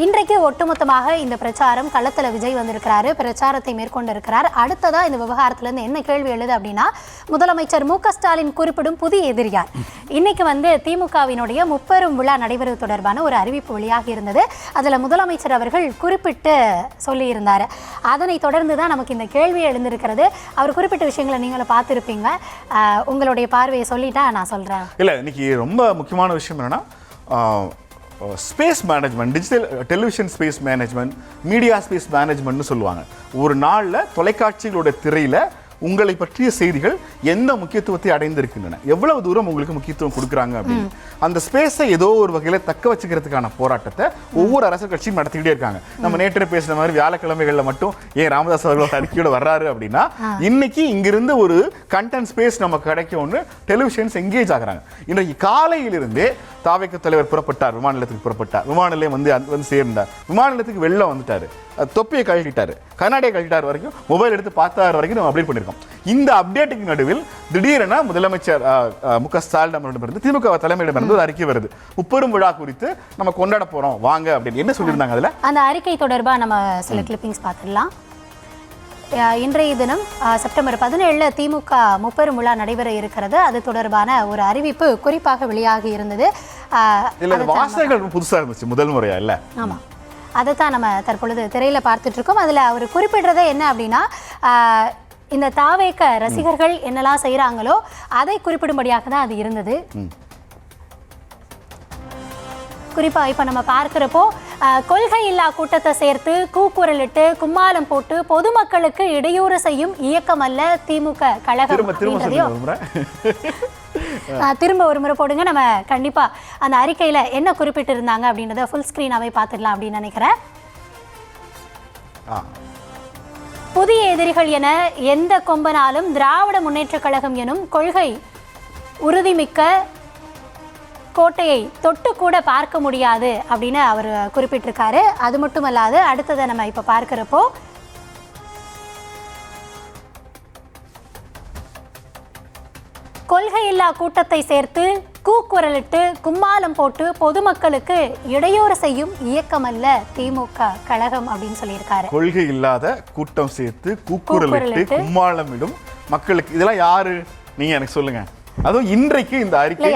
இன்றைக்கு ஒட்டுமொத்தமாக இந்த பிரச்சாரம் களத்தில் விஜய் வந்திருக்கிறாரு, பிரச்சாரத்தை மேற்கொண்டிருக்கிறார். அடுத்ததா இந்த விவகாரத்திலேருந்து என்ன கேள்வி எழுது அப்படின்னா, முதலமைச்சர் மு க ஸ்டாலின் குறிப்பிடும் புதிய எதிரியார். இன்னைக்கு திமுகவினுடைய முப்பெரும் விழா நடைபெறுவது தொடர்பான ஒரு அறிவிப்பு வெளியாகி இருந்தது. அதில் முதலமைச்சர் அவர்கள் குறிப்பிட்டு சொல்லியிருந்தார். அதனை தொடர்ந்து தான் நமக்கு இந்த கேள்வி எழுந்திருக்கிறது. அவர் குறிப்பிட்ட விஷயங்களை நீங்களும் பார்த்துருப்பீங்க. உங்களுடைய பார்வையை சொல்லிட்டா நான் சொல்கிறேன். இல்லை, இன்னைக்கு ரொம்ப முக்கியமான விஷயம் என்னன்னா space management, digital television space management, media space மேனேஜ்மெண்ட்னு சொல்லுவாங்க. ஒரு நாளில் தொலைக்காட்சிகளோட திரையில் உங்களை பற்றிய செய்திகள் எந்த முக்கியத்துவத்தை அடைந்திருக்கின்றன, எவ்வளவு தூரம் உங்களுக்கு முக்கியத்துவம் கொடுக்குறாங்க அப்படின்னு அந்த ஸ்பேஸை ஏதோ ஒரு வகையில் தக்க வச்சுக்கிறதுக்கான போராட்டத்தை ஒவ்வொரு அரசியல் கட்சியும் நடத்திக்கிட்டே இருக்காங்க. நம்ம நேற்று பேசுன மாதிரி வியாழக்கிழமைகளில் மட்டும் ஏன் ராமதாஸ் அவர்களோட அறிக்கையோட வர்றாரு அப்படின்னா, இன்னைக்கு இங்கிருந்து ஒரு கண்டென்ட் ஸ்பேஸ் நமக்கு கிடைக்கும்னு டெலிவிஷன்ஸ் எங்கேஜ் ஆகுறாங்க. இன்றைக்கு காலையிலிருந்தே தாவேக தலைவர் புறப்பட்டார், விமான நிலையத்துக்கு புறப்பட்டார், விமான நிலையம் வந்து சேர்ந்தார், விமான நிலையத்துக்கு வெளில வந்துட்டாரு, தொப்பியை கழட்டிட்டாரு, கண்ணாடியை கழட்டிட்டார் வரைக்கும், மொபைல் எடுத்து பார்த்தார் வரைக்கும் நம்ம அப்டேட் பண்ணியிருக்கோம். இந்த அப்டேட்டுக்கு நடுவில் திடீரென முதலமைச்சர் மு க ஸ்டாலின் திமுக தலைமையிடமிருந்து ஒரு அறிக்கை வருது. முப்பெரும் விழா குறித்து நம்ம கொண்டாட போறோம் வாங்க அப்படின்னு. என்ன சொல்லியிருந்தாங்க அதுல? அந்த அறிக்கை தொடர்பாக நம்ம சில கிளிப்பிங்ஸ் பார்த்துடலாம். இன்றைய தினம் செப்டம்பர் 17 திமுக முப்பெரும் விழா நடைபெற இருக்கிறது. அது தொடர்பான ஒரு அறிவிப்பு குறிப்பாக வெளியாகி இருந்தது. வாசகங்கள் புதுசாக இருந்துச்சு, முதல் முறையா இல்ல? ஆமா, அதைத்தான் நம்ம தற்பொழுது திரையில பார்த்துட்டு இருக்கோம். அதுல அவர் குறிப்பிடுறதே என்ன அப்படின்னா, இந்த தாவேக ரசிகர்கள் என்னெல்லாம் செய்யறாங்களோ அதை குறிப்பிடும்படியாக தான் அது இருந்தது. குறிப்பா இப்ப நம்ம பார்க்கிறப்போ கொள்கை இல்லா கூட்டத்தை சேர்த்து கூக்குரலிட்டு கும்மாளம் போட்டு பொதுமக்களுக்கு இடையூறு செய்யும் இயக்கம் அல்ல திமுக கழகம். திரும்ப ஒரு முறை போடுங்க. நம்ம கண்டிப்பா அந்த அறிக்கையில என்ன குறிப்பிட்டு இருந்தாங்க அப்படின்றத ஃபுல் ஸ்கிரீனாவே பார்த்துடலாம் அப்படின்னு நினைக்கிறேன். புதிய எதிரிகள் என எந்த கொம்பனாலும் திராவிட முன்னேற்ற கழகம் எனும் கொள்கை உறுதிமிக்க கோட்டையை தொட்டு கூட பார்க்க முடியாது அப்படின்னு அவர் குறிப்பிட்டிருக்காரு. அது மட்டும் அல்லாது அடுத்ததை நம்ம இப்ப பார்க்கிறப்போ கொள்கையில்லா கூட்டத்தை சேர்த்து கூக்குரலிட்டு கும்மாளம் போட்டு பொதுமக்களுக்கு இடையூறு செய்யும் இயக்கம் அல்ல திமுக கழகம் அப்படின்னு சொல்லியிருக்காரு. கொள்கை இல்லாத கூட்டம் சேர்த்து கூக்குரலிட்டு கும்மாளமிடும் மக்களுக்கு, இதெல்லாம் யாரு நீங்க எனக்கு சொல்லுங்க. அதுவும் இன்றைக்கு இந்த அறிக்கை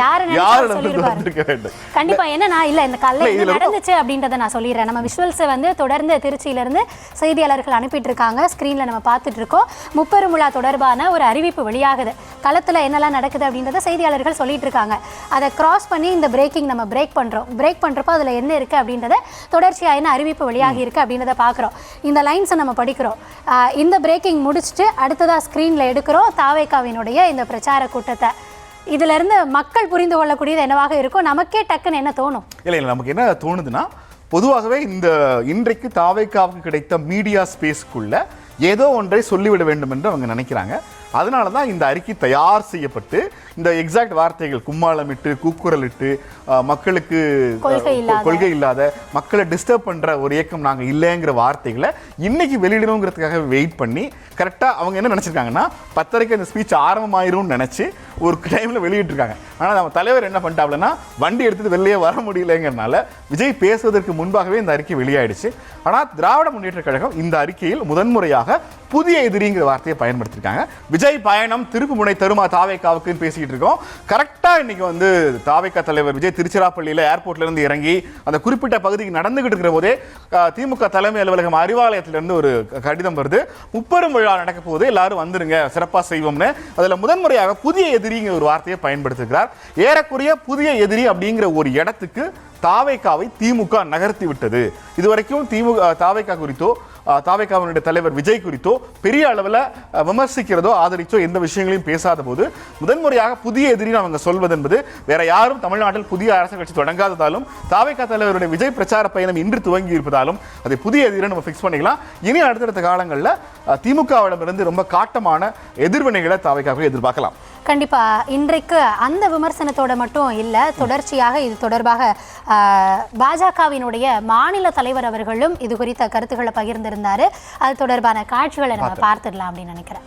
கண்டிப்பா என்னன்னா இல்ல இந்த கல்ல நடந்துச்சு அப்படின்றத நான் சொல்லிடுறேன். நம்ம விஷுவல்ஸ் தொடர்ந்து திருச்சியில இருந்து செய்தியாளர்கள் அனுப்பிட்டு இருக்காங்க. ஸ்கிரீன்ல நம்ம பார்த்துட்டு இருக்கோம். முப்பெரும் விழா தொடர்பான ஒரு அறிவிப்பு வெளியாகுது. களத்துல என்னெல்லாம் நடக்குது அப்படின்றத செய்தியாளர்கள் சொல்லிட்டு இருக்காங்க. அதை கிராஸ் பண்ணி இந்த பிரேக்கிங் நம்ம பிரேக் பண்றப்போ அதுல என்ன இருக்கு அப்படின்றத தொடர்ச்சியா என்ன அறிவிப்பு வெளியாகி இருக்கு அப்படின்றத பாக்குறோம். இந்த லைன்ஸை நம்ம படிக்கிறோம். இந்த பிரேக்கிங் முடிச்சுட்டு அடுத்ததா ஸ்கிரீன்ல எடுக்கிறோம் தாவேகாவினுடைய இந்த பிரச்சார கூட்டத்தை. இதுல இருந்து மக்கள் புரிந்து கொள்ளக்கூடியது என்னவாக இருக்கும், நமக்கே டக்குன்னு என்ன தோணும்? இல்லை நமக்கு என்ன தோணுதுன்னா, பொதுவாகவே இந்த இன்றைக்கு தாவேகாவுக்கு கிடைத்த மீடியா ஸ்பேஸ்க்குள்ள ஏதோ ஒன்றை சொல்லிவிட வேண்டும் என்று அவங்க நினைக்கிறாங்க. அதனால தான் இந்த அறிக்கை தயார் செய்யப்பட்டு இந்த எக்ஸாக்ட் வார்த்தைகள் கும்மாளமிட்டு கூக்குரலிட்டு மக்களுக்கு கொள்கை இல்லாத மக்களை டிஸ்டர்ப் பண்ற ஒரு இயக்கம் நாங்க இல்லைங்கிற வார்த்தைகளை இன்னைக்கு வெளியிடணுங்கிறதுக்காக வெயிட் பண்ணி கரெக்டாக அவங்க என்ன நினைச்சிருக்காங்கன்னா 10:30 அந்த ஸ்பீச் ஆரம்பமாயிரும்னு நினைச்சு ஒரு டைம்ல வெளியிட்டிருக்காங்க. ஆனால் நம்ம தலைவர் என்ன பண்ணிட்டாப்லன்னா வண்டி எடுத்துட்டு வெளியே வர முடியலைங்கிறனால விஜய் பேசுவதற்கு முன்பாகவே இந்த அறிக்கை வெளியாயிடுச்சு. ஆனால் திராவிட முன்னேற்ற கழகம் இந்த அறிக்கையில் முதன்முறையாக புதிய எதிரிங்கிற வார்த்தையை பயன்படுத்திருக்காங்க. விஜய் பயணம் திருப்புமுனை தருமா தாவேக்காவுக்குன்னு பேசிக்கிட்டு இருக்கோம். கரெக்டா இன்னைக்கு வந்து தாவேக்கா தலைவர் விஜய் திருச்சிராப்பள்ளியில ஏர்போர்ட்ல இருந்து இறங்கி அந்த குறிப்பிட்ட பகுதிக்கு நடந்துகிட்டு இருக்கிற போதே திமுக தலைமை அலுவலகம் அறிவாலயத்திலிருந்து ஒரு கடிதம் வருது. முப்பெரும் விழா நடக்க போது, எல்லாரும் வந்துருங்க, சிறப்பா செய்வோம்னு. அதுல முதன்முறையாக புதிய எதிரிங்கிற ஒரு வார்த்தையை பயன்படுத்துகிறார். ஏறக்குறைய புதிய எதிரி அப்படிங்கிற ஒரு இடத்துக்கு தாவேக்காவை திமுக நகர்த்தி விட்டது. இதுவரைக்கும் தாவேக்கா குறித்தோ தாவேக்காவினுடைய தலைவர் விஜய் குறித்தோ பெரிய அளவில் விமர்சிக்கிறதோ ஆதரிச்சோ எந்த விஷயங்களையும் பேசாத போது முதன்முறையாக புதிய எதிரின்னு அவங்க சொல்வது என்பது வேற யாரும் தமிழ்நாட்டில் புதிய அரசியல் கட்சி தொடங்காததாலும் தாவேக்கா தலைவருடைய விஜய் பிரச்சார பயணம் இன்று துவங்கி இருப்பதாலும் அதை புதிய எதிரி நம்ம ஃபிக்ஸ் பண்ணிக்கலாம். இனி அடுத்தடுத்த காலங்களில் திமுகவிடமிருந்து ரொம்ப காட்டமான எதிர்வினைகளை தாவேக்காவை எதிர்பார்க்கலாம். கண்டிப்பா இன்றைக்கு அந்த விமர்சனத்தோட மட்டும் இல்லை, தொடர்ச்சியாக இது தொடர்பாக பாஜகவினுடைய மாநில தலைவர் அவர்களும் இது குறித்த கருத்துக்களை பகிர்ந்திருந்தாரு. அது தொடர்பான காட்சிகளை நம்ம பார்த்துடலாம் அப்படின்னு நினைக்கிறேன்.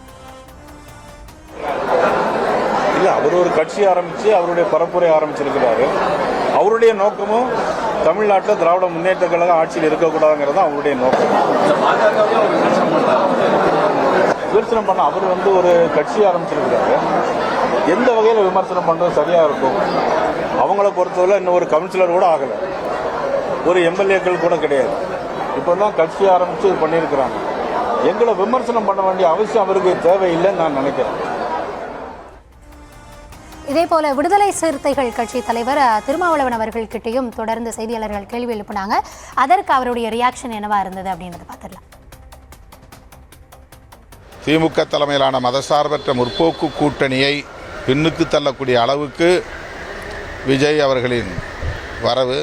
இல்ல, அவர் ஒரு கட்சி ஆரம்பிச்சு அவருடைய பரப்புரை ஆரம்பிச்சிருக்கிறாரு. அவருடைய நோக்கமும் தமிழ்நாட்டில் திராவிட முன்னேற்ற கழக ஆட்சியில் இருக்கக்கூடாதுங்கிறது அவருடைய நோக்கம். விமர்சனம் பண்ண அவர் வந்து ஒரு கட்சி ஆரம்பிச்சிருக்கிறாரு. எந்த வகையில் விமர்சனம் பண்ணுறது சரியா இருக்கும்? அவங்கள பொறுத்தவரை இன்னும் ஒரு கவுன்சிலர் கூட ஆகலை, ஒரு எம்எல்ஏக்கள் கூட கிடையாது. இப்போ தான் கட்சி ஆரம்பித்து பண்ணியிருக்கிறாங்க. எங்களை விமர்சனம் பண்ண வேண்டிய அவசியம் அவருக்கு தேவையில்லைன்னு நான் நினைக்கிறேன். இதே போல விடுதலை சிறுத்தைகள் கட்சி தலைவர் திருமாவளவன் அவர்கள் கிட்டையும் தொடர்ந்து செய்தியாளர்கள் கேள்வி எழுப்பினாங்க. அதற்கு அவருடைய ரியாக்ஷன் என்னவா இருந்தது அப்படின்றத பார்த்துடலாம். திமுக தலைமையிலான மதசார்பற்ற முற்போக்கு கூட்டணியை பின்னுக்கு தள்ளக்கூடிய அளவுக்கு விஜய் அவர்களின் வரவு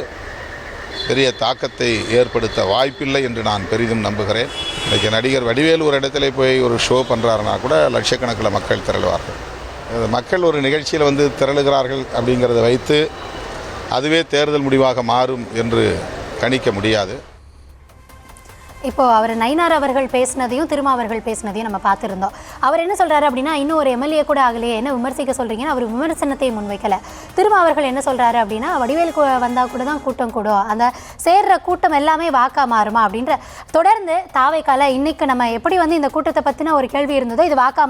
பெரிய தாக்கத்தை ஏற்படுத்த வாய்ப்பில்லை என்று நான் பெரிதும் நம்புகிறேன். இன்றைக்கு நடிகர் வடிவேலு ஒரு இடத்துல போய் ஒரு ஷோ பண்ணுறாருன்னா கூட லட்சக்கணக்கில் மக்கள் திரளுவார்கள். மக்கள் ஒரு நிகழ்ச்சியில் வந்து திரளுகிறார்கள் அப்படிங்கிறத வைத்து அதுவே தேர்தல் முடிவாக மாறும் என்று கணிக்க முடியாது. இப்போ அவர் நயினார் அவர்கள் பேசினதையும் திருமா அவர்கள் பேசினதையும் நம்ம பார்த்துருந்தோம். அவர் என்ன சொல்றாரு அப்படின்னா, இன்னும் ஒரு எம்எல்ஏ கூட ஆகலையே, என்ன விமர்சிக்க சொல்றீங்கன்னு அவர் விமர்சனத்தை முன்வைக்கல. திருமா அவர்கள் என்ன சொல்றாரு அப்படின்னா, வடிவேல் வந்தா கூட தான் கூட்டம் கூடும், அந்த சேர்ற கூட்டம் எல்லாமே வாக்கா மாறுமா அப்படின்ற தொடர்ந்து தாவேக்கால இன்னைக்கு நம்ம எப்படி வந்து இந்த கூட்டத்தை பத்தின ஒரு கேள்வி இருந்ததோ, இது வாக்கா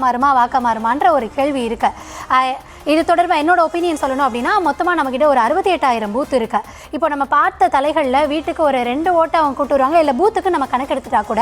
மாறுமான்ற ஒரு கேள்வி இருக்கு. இது தொடர்பாக என்னோட ஒப்பீனியன் சொல்லணும் அப்படின்னா, மொத்தமாக நம்மக்கிட்ட ஒரு 68,000 பூத் இருக்கு. இப்போ நம்ம பார்த்த தலைகளில் வீட்டுக்கு ஒரு 2 ஓட்டை அவங்க கூட்டு வருவாங்க. இல்லை பூத்துக்கு நம்ம கணக்கெடுத்துட்டா கூட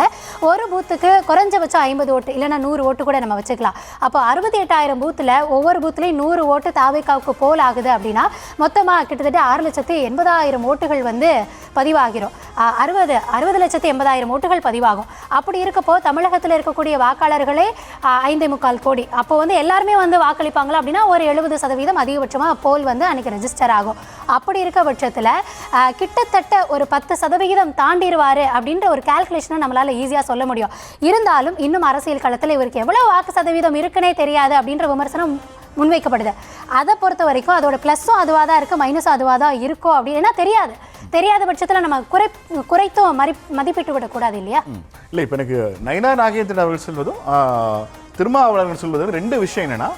ஒரு பூத்துக்கு குறைஞ்சபட்சம் 50 ஓட்டு இல்லைன்னா 100 ஓட்டு கூட நம்ம வச்சுக்கலாம். அப்போ 68,000 பூத்தில் ஒவ்வொரு பூத்துலேயும் 100 ஓட்டு தாவேக்காவுக்கு போல் ஆகுது அப்படின்னா மொத்தமாக கிட்டத்தட்ட 6,80,000 ஓட்டுகள் வந்து பதிவாகிறோம். 60,80,000 ஓட்டுகள் பதிவாகும். அப்படி இருக்கப்போ தமிழகத்தில் இருக்கக்கூடிய வாக்காளர்களே 5.25 கோடி. அப்போ வந்து எல்லாருமே வந்து வாக்களிப்பாங்களா அப்படின்னா ஒரு 70% அதிகபட்சமாக போல் வந்து அன்றைக்கி ரெஜிஸ்டர் ஆகும். அப்படி இருக்க பட்சத்தில் கிட்டத்தட்ட ஒரு 10% தாண்டிடுவார் அப்படின்ற ஒரு கால்குலேஷனை நம்மளால் ஈஸியாக சொல்ல முடியும். இருந்தாலும் இன்னும் அரசியல் களத்தில் இவருக்கு எவ்வளோ வாக்கு சதவீதம் இருக்குன்னே தெரியாது அப்படின்ற விமர்சனம் முன்வைக்கப்படுது. அதை பொறுத்த வரைக்கும் அதோட ப்ளஸ்ஸும் அதுவாக தான் இருக்குது, மைனஸும் அதுவாக தான் இருக்கும். அப்படின்னா தெரியாத பட்சத்தில் நம்ம குறைத்தும் மதிப்பிட்டு விடக்கூடாது இல்லையா? இல்லை, இப்போ எனக்கு நயினா நாகேந்திரன் அவர்கள் சொல்வதும் திருமாவளவன் சொல்வது 2 விஷயம். என்னன்னா,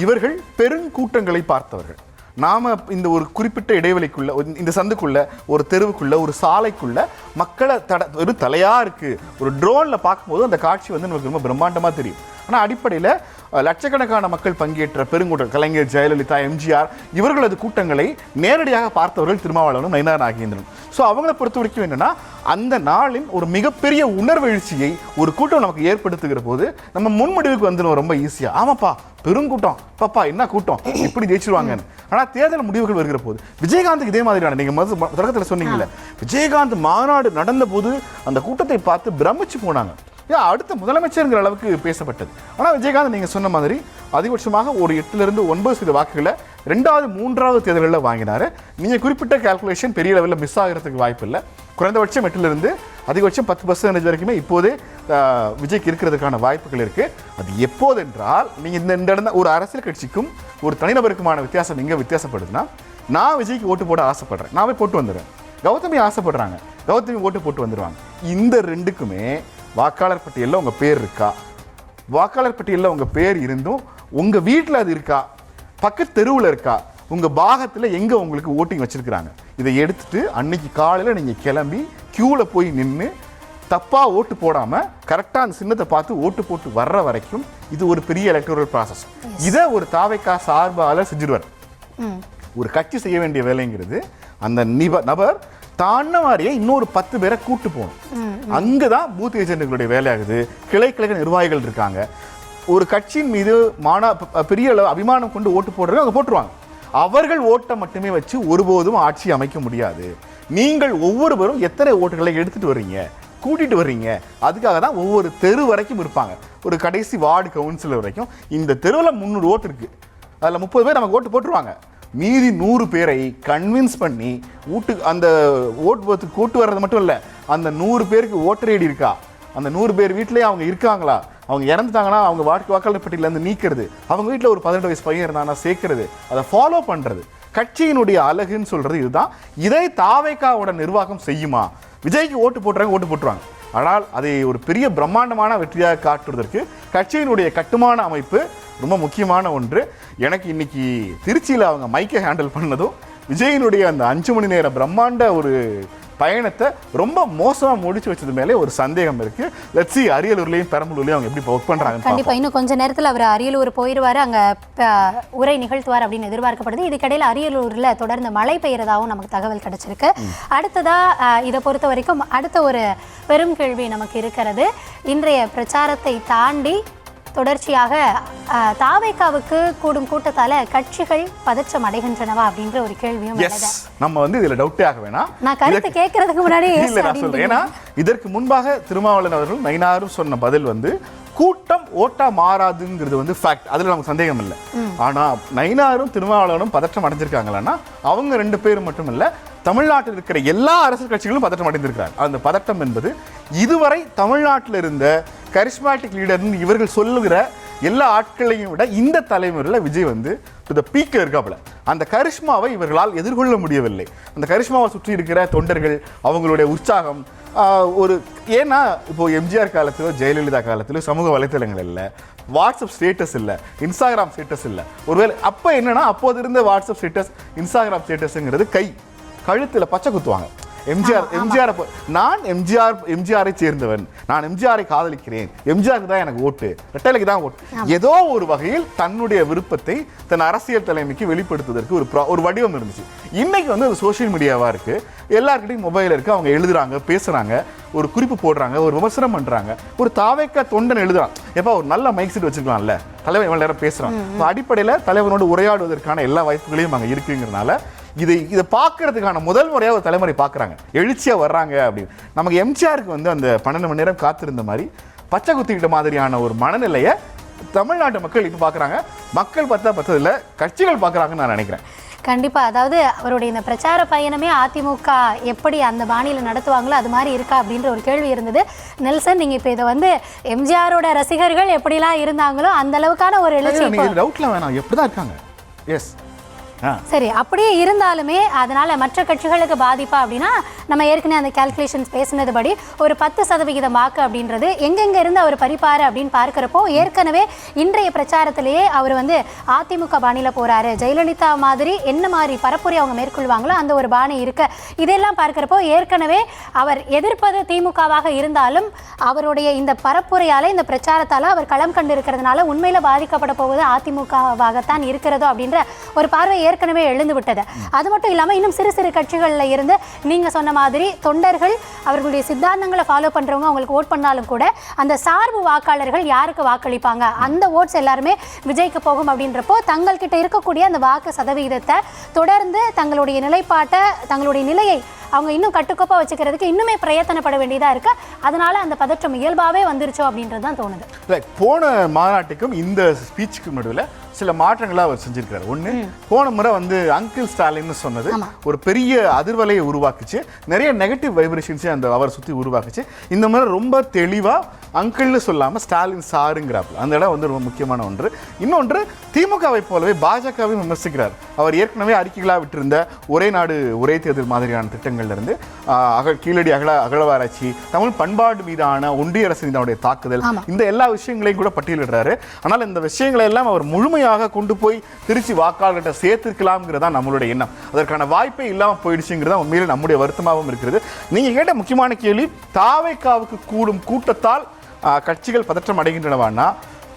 இவர்கள் பெருங்கூட்டங்களை பார்த்தவர்கள். நாம இந்த ஒரு குறிப்பிட்ட இடைவெளிக்குள்ள, இந்த சந்துக்குள்ள, ஒரு தெருவுக்குள்ள, ஒரு சாலைக்குள்ள மக்களை ஒரு தலையா இருக்கு. ஒரு ட்ரோன்ல பார்க்கும்போது அந்த காட்சி வந்து நமக்கு ரொம்ப பிரம்மாண்டமா தெரியும். ஆனால் அடிப்படையில் லட்சக்கணக்கான மக்கள் பங்கேற்ற பெருங்கூட்டம், கலைஞர், ஜெயலலிதா, எம்ஜிஆர் இவர்களது கூட்டங்களை நேரடியாக பார்த்தவர்கள் திருமாவளவனும் நயினா நாகேந்திரன். ஸோ அவங்கள பொறுத்த வரைக்கும் என்னன்னா, அந்த நாளின் ஒரு மிகப்பெரிய உணர்வெழுச்சியை ஒரு கூட்டம் நமக்கு ஏற்படுத்துகிற போது நம்ம முன்முடிவுக்கு வந்துடும் ரொம்ப ஈஸியாக. ஆமாப்பா பெருங்கூட்டம், பாப்பா என்ன கூட்டம், இப்படி ஜெயிச்சிருவாங்கன்னு. ஆனால் தேர்தல் முடிவுகள் வருகிற போது விஜயகாந்துக்கு இதே மாதிரியான, நீங்கள் தொடக்கத்தில் சொன்னீங்கல்ல, விஜயகாந்த் மாநாடு நடந்த போது அந்த கூட்டத்தை பார்த்து பிரமிச்சு போனாங்க. அடுத்த முதலமைச்சருங்கிற அளவுக்கு பேசப்பட்டது. ஆனால் விஜயகாந்த் நீங்கள் சொன்ன மாதிரி அதிகபட்சமாக ஒரு 8-9% வாக்குகளை 2வது 3வது தேர்தல்களில் வாங்கினார். நீங்கள் குறிப்பிட்ட கால்குலேஷன் பெரிய லெவலில் மிஸ் ஆகிறதுக்கு வாய்ப்பு இல்லை. குறைந்தபட்சம் 8% அதிகபட்சம் 10% வரைக்குமே இப்போதே விஜய்க்கு இருக்கிறதுக்கான வாய்ப்புகள் இருக்குது. அது எப்போதென்றால், நீங்கள் இந்த இடம் ஒரு அரசியல் கட்சிக்கும் ஒரு தனிநபருக்குமான வித்தியாசம் எங்கே வித்தியாசப்படுதுன்னா, நான் விஜய்க்கு ஓட்டு போட ஆசைப்படுறேன், நான் போய் போட்டு வந்துடுறேன். கௌதமி ஆசைப்படுறாங்க, கௌதமி ஓட்டு போட்டு வந்துடுவாங்க. இந்த 2க்குமே வாக்காளர் பட்டியலில் உங்கள் பேர் இருக்கா? வாக்காளர் பட்டியலில் உங்கள் பேர் இருந்தும் உங்கள் வீட்டில் அது இருக்கா? பக்கத்து தெருவில் இருக்கா? உங்கள் பாகத்தில் எங்கே உங்களுக்கு ஓட்டிங் வச்சுருக்கிறாங்க? இதை எடுத்துகிட்டு அன்னைக்கு காலையில் நீங்கள் கிளம்பி க்யூவில் போய் நின்று தப்பா ஓட்டு போடாம கரெக்டா அந்த சின்னத்தை பார்த்து ஓட்டு போட்டு வர்ற வரைக்கும் இது ஒரு பெரிய எலக்டோரல் ப்ராசஸ். இதை ஒரு தாவைக்கா சார்பால செஞ்சிருவார். ஒரு கட்சி செய்ய வேண்டிய வேலைங்கிறது அந்த நபர் தான மாதிரியே இன்னொரு 10 பேரை கூட்டு போகணும். அங்கதான் பூத் ஏஜென்ட்களுடைய வேலையாகுது. கிளை நிர்வாகிகள் இருக்காங்க. ஒரு கட்சியின் மீது பெரிய அளவு அபிமானம் கொண்டு ஓட்டு போடுறது அவங்க போட்டுருவாங்க. அவர்கள் ஓட்டை மட்டுமே வச்சு ஒருபோதும் ஆட்சி அமைக்க முடியாது. நீங்கள் ஒவ்வொருவரும் எத்தனை ஓட்டுகளை எடுத்துட்டு வர்றீங்க, கூட்டிட்டு வர்றீங்க, அதுக்காக தான் ஒவ்வொரு தெரு வரைக்கும் இருப்பாங்க. ஒரு கடைசி வார்டு கவுன்சிலர் வரைக்கும் இந்த தெருவில் 300 ஓட்டு இருக்கு, அதில் 30 பேர் நமக்கு ஓட்டு போட்டுருவாங்க. மீதி 100 பேரை கன்வின்ஸ் பண்ணி அந்த ஓட்டு போத்துக்கு கூட்டு வர்றது மட்டும் இல்லை, அந்த 100 பேருக்கு ஓட்டர் ஐடி இருக்கா, அந்த 100 பேர் வீட்டிலேயே அவங்க இருக்காங்களா, அவங்க இறந்துட்டாங்கன்னா அவங்க வாக்காளர் பட்டியலேருந்து நீக்கிறது, அவங்க வீட்டில் ஒரு 18 வயசு பையன் இருந்தாங்கன்னா சேர்க்கறது, அதை ஃபாலோ பண்ணுறது கட்சியினுடைய அழகுன்னு சொல்றது இதுதான். இதை தாவேக்காவோட நிர்வாகம் செய்யுமா? விஜய்க்கு ஓட்டு போட்டுருவாங்க. ஆனால் அதை ஒரு பெரிய பிரம்மாண்டமான வெற்றியாக காட்டுவதற்கு கட்சியினுடைய கட்டுமான அமைப்பு ரொம்ப முக்கியமான ஒன்று. எனக்கு இன்னைக்கு திருச்சியில் அவங்க மைக்கை ஹேண்டில் பண்ணதும் விஜயினுடைய அந்த 5 மணி நேர பிரம்மாண்ட ஒரு பயணத்தை ரொம்ப மோசமாக முடிச்சு வச்சது மேலே ஒரு சந்தேகம் இருக்கு. லெட்ஸ் see அரியலூர்லையும் பெரம்பலூர்லையும் அவங்க எப்படி ஒர்க் பண்றாங்க. கண்டிப்பா இன்னும் கொஞ்ச நேரத்தில் அவர் அரியலூர் போயிடுவார், அங்க உரை நிகழ்த்துவார் அப்படின்னு எதிர்பார்க்கப்படுது. இதுக்கிடையில் அரியலூர்ல தொடர்ந்து மழை பெய்யறதாகவும் நமக்கு தகவல் கிடைச்சிருக்கு. அடுத்ததா இதை பொறுத்த வரைக்கும் அடுத்த ஒரு பெரும் கேள்வி நமக்கு இருக்கிறது. இன்றைய பிரச்சாரத்தை தாண்டி தொடர்ச்சியாக தாவேக்காவுக்கு கூடும் கூட்டத்தால கட்சிகள் பதற்றம் அடைகின்றனவா அப்படின்ற ஒரு கேள்வியும் நம்ம இதுல டவுட்டே ஆக வேணாம். நான் கருத்து கேட்கறதுக்கு முன்னாடி இல்ல நான் சொல்றேன். ஏன்னா இதற்கு முன்பாக திருமாவளவன் அவர்கள் நயினாரும் சொன்ன பதில் கூட்டம் ஓட்டா மாறாதுங்கிறது ஃபேக்ட். அதுல நமக்கு சந்தேகம் இல்லை. ஆனா நயினாரும் திருமாவளவனும் பதற்றம் அடைஞ்சிருக்காங்களா? அவங்க 2 பேரும் மட்டும் இல்ல, தமிழ்நாட்டில் இருக்கிற எல்லா அரசியல் கட்சிகளும் பதற்றம் அடைந்திருக்கிறார். அந்த பதட்டம் என்பது இதுவரை தமிழ்நாட்டில் இருந்த கரிஸ்மாட்டிக் லீடர் இவர்கள் சொல்லுகிற எல்லா ஆட்களையும் விட இந்த தலைமுறையில் விஜய் டு த பீக்ல இருக்காப்புல. அந்த கரிஷ்மாவை இவர்களால் எதிர்கொள்ள முடியவில்லை. அந்த கரிஷ்மாவை சுற்றி இருக்கிற தொண்டர்கள் அவங்களுடைய உற்சாகம் ஏன்னா இப்போ எம்ஜிஆர் காலத்திலோ ஜெயலலிதா காலத்திலோ சமூக வலைத்தளங்கள் இல்லை, வாட்ஸ்அப் ஸ்டேட்டஸ் இல்லை, இன்ஸ்டாகிராம் ஸ்டேட்டஸ் இல்லை. ஒருவேளை அப்போ என்னன்னா அப்போது இருந்த வாட்ஸ்அப் ஸ்டேட்டஸ் இன்ஸ்டாகிராம் ஸ்டேட்டஸ்ங்கிறது கழுத்தில் பச்சை குத்துவாங்க. நான் எம்ஜிஆரை சேர்ந்தவன், நான் எம்ஜிஆரை காதலிக்கிறேன், எம்ஜிஆருக்கு தான் எனக்கு ஓட்டு, ரெட்டலைக்கு தான் ஓட்டு. ஏதோ ஒரு வகையில் தன்னுடைய விருப்பத்தை தன் அரசியல் தலைமைக்கு வெளிப்படுத்துவதற்கு ஒரு வடிவம் இருந்துச்சு. இன்னைக்கு அது சோசியல் மீடியாவா இருக்கு, எல்லாருக்கிட்டையும் மொபைல் இருக்கு, அவங்க எழுதுறாங்க, பேசுறாங்க, ஒரு குறிப்பு போடுறாங்க, ஒரு விமர்சனம் பண்றாங்க. ஒரு தாவேக்கா தொண்டன் எழுதுறான், எப்ப ஒரு நல்ல மைக் செட் வச்சிருக்கலாம்ல, தலைவன் இவ்வளவு நேரம் பேசுறான். அடிப்படையில் தலைவனோடு உரையாடுவதற்கான எல்லா வாய்ப்புகளையும் அங்கே இருக்குங்கிறதுனால இதை பார்க்கறதுக்கான முதல் முறையாக ஒரு தலைமுறை பார்க்குறாங்க, எழுச்சியா வர்றாங்க அப்படின்னு. நமக்கு எம்ஜிஆருக்கு அந்த 12 மணி நேரம் காத்திருந்த மாதிரி பச்சை குத்திக்கிட்ட மாதிரியான ஒரு மனநிலையை தமிழ்நாட்டு மக்கள் இப்போ பார்க்குறாங்க. மக்கள் பத்ததில்லை, கட்சிகள் பார்க்குறாங்கன்னு நான் நினைக்கிறேன். கண்டிப்பா. அதாவது அவருடைய இந்த பிரச்சார பயணமே அதிமுக எப்படி அந்த பாணியில் நடத்துவாங்களோ அது மாதிரி இருக்கா அப்படின்ற ஒரு கேள்வி இருந்தது. நெல்சன், நீங்க இப்போ இதை எம்ஜிஆரோட ரசிகர்கள் எப்படிலாம் இருந்தாங்களோ அந்த அளவுக்கான ஒரு எழுச்சி டவுட்லாம் வேணாம், எப்படிதான் இருக்காங்க. எஸ் சரி, அப்படியே இருந்தாலுமே அதனால மற்ற கட்சிகளுக்கு பாதிப்பா அப்படின்னா நம்ம ஏற்கனவே அந்த கால்குலேஷன்ஸ் பேசினதுபடி ஒரு 10% வாக்கு அப்படின்றது எங்கெங்க இருந்து அவர் பறிப்பாரு அப்படின்னு பார்க்கிறப்போ ஏற்கனவே இன்றைய பிரச்சாரத்திலேயே அவர் அதிமுக பாணியில போறாரு, ஜெயலலிதா மாதிரி என்ன மாதிரி பரப்புரை அவங்க மேற்கொள்வாங்களோ அந்த ஒரு பாணி இருக்கு. இதெல்லாம் பார்க்கிறப்போ ஏற்கனவே அவர் எதிர்ப்பது திமுகவாக இருந்தாலும் அவருடைய இந்த பரப்புரையால இந்த பிரச்சாரத்தால அவர் களம் கண்டு இருக்கிறதுனால உண்மையில பாதிக்கப்பட போவது அதிமுகவாகத்தான் இருக்கிறதோ அப்படின்ற ஒரு பார்வை ஏற்கனவே எழுந்து விட்டது. அது மட்டும் இல்லாமல் இன்னும் சிறு சிறு கட்சிகள்ல இருந்து நீங்க சொன்ன மாதிரி தொண்டர்கள் அவர்களுடைய சித்தாந்தங்களை ஃபாலோ பண்றவங்க அவங்களுக்கு ஓட் பண்ணாலும் கூட அந்த சார்பு வாக்காளர்கள் யாருக்கு வாக்களிப்பாங்க, அந்த ஓட்ஸ் எல்லாருமே விஜய்க்கு போகும். அப்படின்றப்போ தங்கள்கிட்ட இருக்கக்கூடிய அந்த வாக்கு சதவீதத்தை தொடர்ந்து தங்களுடைய நிலைப்பாட்டை தங்களுடைய நிலையை அவங்க இன்னும் கட்டுக்கோப்பா வச்சுக்கிறதுக்கு இன்னுமே பிரயத்தனப்பட வேண்டியதா இருக்கு. அதனால அந்த பதற்றம் இயல்பாவே வந்துருச்சோ அப்படின்றது தான் தோணுது. போன மாநாட்டுக்கும் இந்த ஸ்பீச்சுக்கும் நடுவில் சில மாற்றங்களை அவர் செஞ்சிருக்காரு. ஒன்று, போன முறை அங்கிள் ஸ்டாலின் சொன்னது ஒரு பெரிய அதிர்வலையை உருவாக்குச்சு, நிறைய நெகட்டிவ் வைப்ரேஷன்ஸை அவர் சுற்றி உருவாக்குச்சு. இந்த முறை ரொம்ப தெளிவாக அங்கிள்னு சொல்லாமல் ஸ்டாலின் சாருங்கிறாப்புல, அந்த இடம் ரொம்ப முக்கியமான ஒன்று. இன்னொன்று, திமுகவை போலவே பாஜகவையும் விமர்சிக்கிறார். அவர் ஏற்கனவே அறிக்கைகளாக விட்டிருந்த ஒரே நாடு ஒரே தேர்தல் மாதிரியான திட்டங்கள்லேருந்து கீழடி அகழ்வாராய்ச்சி, தமிழ் பண்பாடு மீதான ஒன்றிய அரசினுடைய தாக்குதல், இந்த எல்லா விஷயங்களையும் கூட பட்டியலிடுறாரு. ஆனால் இந்த விஷயங்களை எல்லாம் அவர் முழுமையாக முழுமையாக கொண்டு போய் திருச்சி வாக்காளர்கிட்ட சேர்த்துக்கலாம்ங்கிறதா நம்மளுடைய எண்ணம். அதற்கான வாய்ப்பே இல்லாமல் போயிடுச்சுங்கிறதா உண்மையிலே நம்முடைய வருத்தமாகவும் இருக்கிறது. நீங்கள் கேட்ட முக்கியமான கேள்வி, தாவேக்காவுக்கு கூடும் கூட்டத்தால் கட்சிகள் பதற்றம் அடைகின்றனவான்னா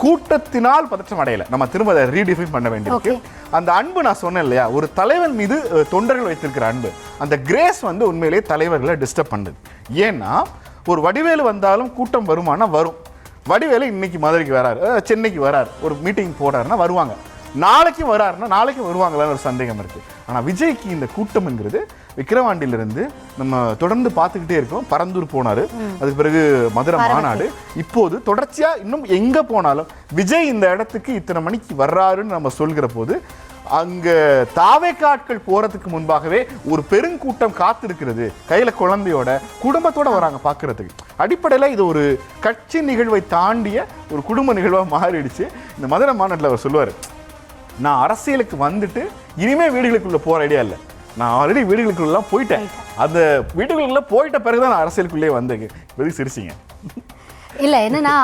கூட்டத்தினால் பதற்றம் அடையலை. நம்ம திரும்ப அதை ரீடிஃபைன் பண்ண வேண்டியிருக்கு. அந்த அன்பு நான் சொன்னேன் இல்லையா, ஒரு தலைவன் மீது தொண்டர்கள் வைத்திருக்கிற அன்பு, அந்த கிரேஸ் வந்து உண்மையிலேயே தலைவர்களை டிஸ்டர்ப் பண்ணுது. ஏன்னா ஒரு வடிவேலு வந்தாலும் கூட்டம் வருமானா வரும். வடிவேலு இன்னைக்கு மதுரைக்கு வராரு, சென்னைக்கு வராரு, ஒரு மீட்டிங் போறாருன்னா வருவாங்க. நாளைக்கு வராருன்னா நாளைக்கு வருவாங்களான்னு ஒரு சந்தேகம் இருக்கு. ஆனால் விஜய்க்கு இந்த கூட்டம்ங்கிறது விக்கிரவாண்டியிலிருந்து நம்ம தொடர்ந்து பார்த்துக்கிட்டே இருக்கோம். பரந்தூர் போனாரு, அதுக்கு பிறகு மதுரை மாநாடு, இப்போது தொடர்ச்சியா இன்னும் எங்க போனாலும் விஜய் இந்த இடத்துக்கு இத்தனை மணிக்கு வர்றாருன்னு நம்ம சொல்கிற போது அங்க தாவேக்காட்கள் போறதுக்கு முன்பாகவே ஒரு பெருங்கூட்டம் காத்திருக்கிறது, கையில குழந்தையோட குடும்பத்தோட வராங்க பாக்குறதுக்கு. அடிப்படையில் இது ஒரு கட்சி நிகழ்வை தாண்டிய ஒரு குடும்ப நிகழ்வாக மாறிடுச்சு. இந்த மதுரை மாநாட்டில் அவர் சொல்லுவார், நான் அரசியலுக்கு வந்துட்டு இனிமே வீடுகளுக்குள்ள போற ஐடியா இல்லை, நான் ஆல்ரெடி வீடுகளுக்குள்ளலாம் போயிட்டேன், அந்த வீடுகளுக்குள்ள போயிட்ட பிறகுதான் நான் அரசியலுக்குள்ளே வந்தேன். இப்போதைக்கு சிரிச்சிங்க. இல்லை, என்னன்னா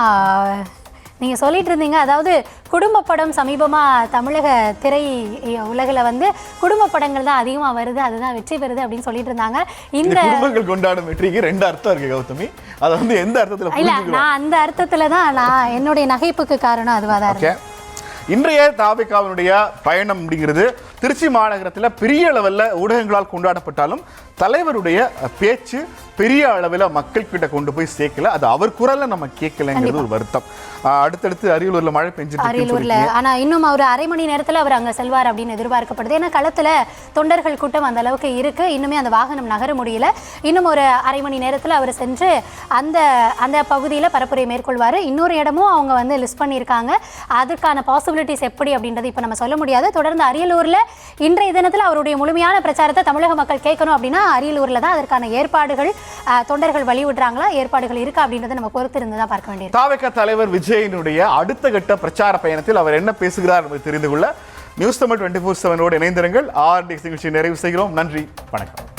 நீங்கள் சொல்லிட்டு இருந்தீங்க, அதாவது குடும்ப படம் சமீபமாக தமிழக திரை உலகில் வந்து குடும்ப படங்கள் தான் அதிகமாக வருது, அதுதான் வெற்றி பெறுது அப்படின்னு சொல்லிட்டு இருந்தாங்க. இந்த குடும்பங்கள் கொண்டாடும் வெற்றிக்கு 2 அர்த்தம் இருக்கு கௌதமி. அதை வந்து எந்த அர்த்தத்தில்? இல்லை, நான் அந்த அர்த்தத்தில் தான், நான் என்னுடைய நகைப்புக்கு காரணம் அதுவாக தான் இருக்கு. இன்றைய தாவேக்காவினுடைய பயணம் அப்படிங்கிறது திருச்சி மாநகரத்தில் பெரிய அளவில் ஊடகங்களால் கொண்டாடப்பட்டாலும் தலைவருடைய பேச்சு பெரிய அளவில் மக்கள் கிட்ட கொண்டு போய் சேர்க்கல. அது அவர் குரல்ல நம்ம கேட்கலங்கிறது ஒரு வருத்தம். அடுத்தடுத்து அரியலூர்ல மழை பெஞ்சிட்டு அரியலூர்ல, ஆனா இன்னும் ஒரு அரை மணி நேரத்துல அவர் அங்க செல்வார் அப்படின்னு எதிர்பார்க்கப்படுது. ஏன்னா களத்துல தொண்டர்கள் கூட்டம் அந்த அளவுக்கு இருக்கு, இன்னுமே அந்த வாகனம் நகர முடியல. இன்னும் ஒரு அரை மணி நேரத்துல அவர் சென்று அந்த அந்த பகுதியில பரப்புரை மேற்கொள்வார். இன்னொரு இடமும் அவங்க வந்து லிஸ்ட் பண்ணியிருக்காங்க. அதுக்கான பாசிபிலிட்டிஸ் எப்படி அப்படின்றது இப்போ நம்ம சொல்ல முடியாது. தொடர்ந்து அரியலூர்ல இன்றைய தினத்தில் அவருடைய முழுமையான பிரச்சாரத்தை தமிழக மக்கள் கேட்கணும் அப்படின்னா அரியலூர்ல தான் அதற்கான ஏற்பாடுகள் தொண்டர்கள் வழிவிடுறாங்களா, ஏற்பாடுகள் இருக்கா அப்படின்றத நம்ம பொறுத்து இருந்து தான் பார்க்க வேண்டியது. தாவேக்கா தலைவர் விஜயனுடைய அடுத்த கட்ட பிரச்சார பயணத்தில் அவர் என்ன பேசுகிறார் என்பதை தெரிந்து கொள்ள நியூஸ் தமிழ் 24/7 இணைந்திருங்கள். RDX நிகழ்ச்சியை நிறைவு செய்கிறோம். நன்றி, வணக்கம்.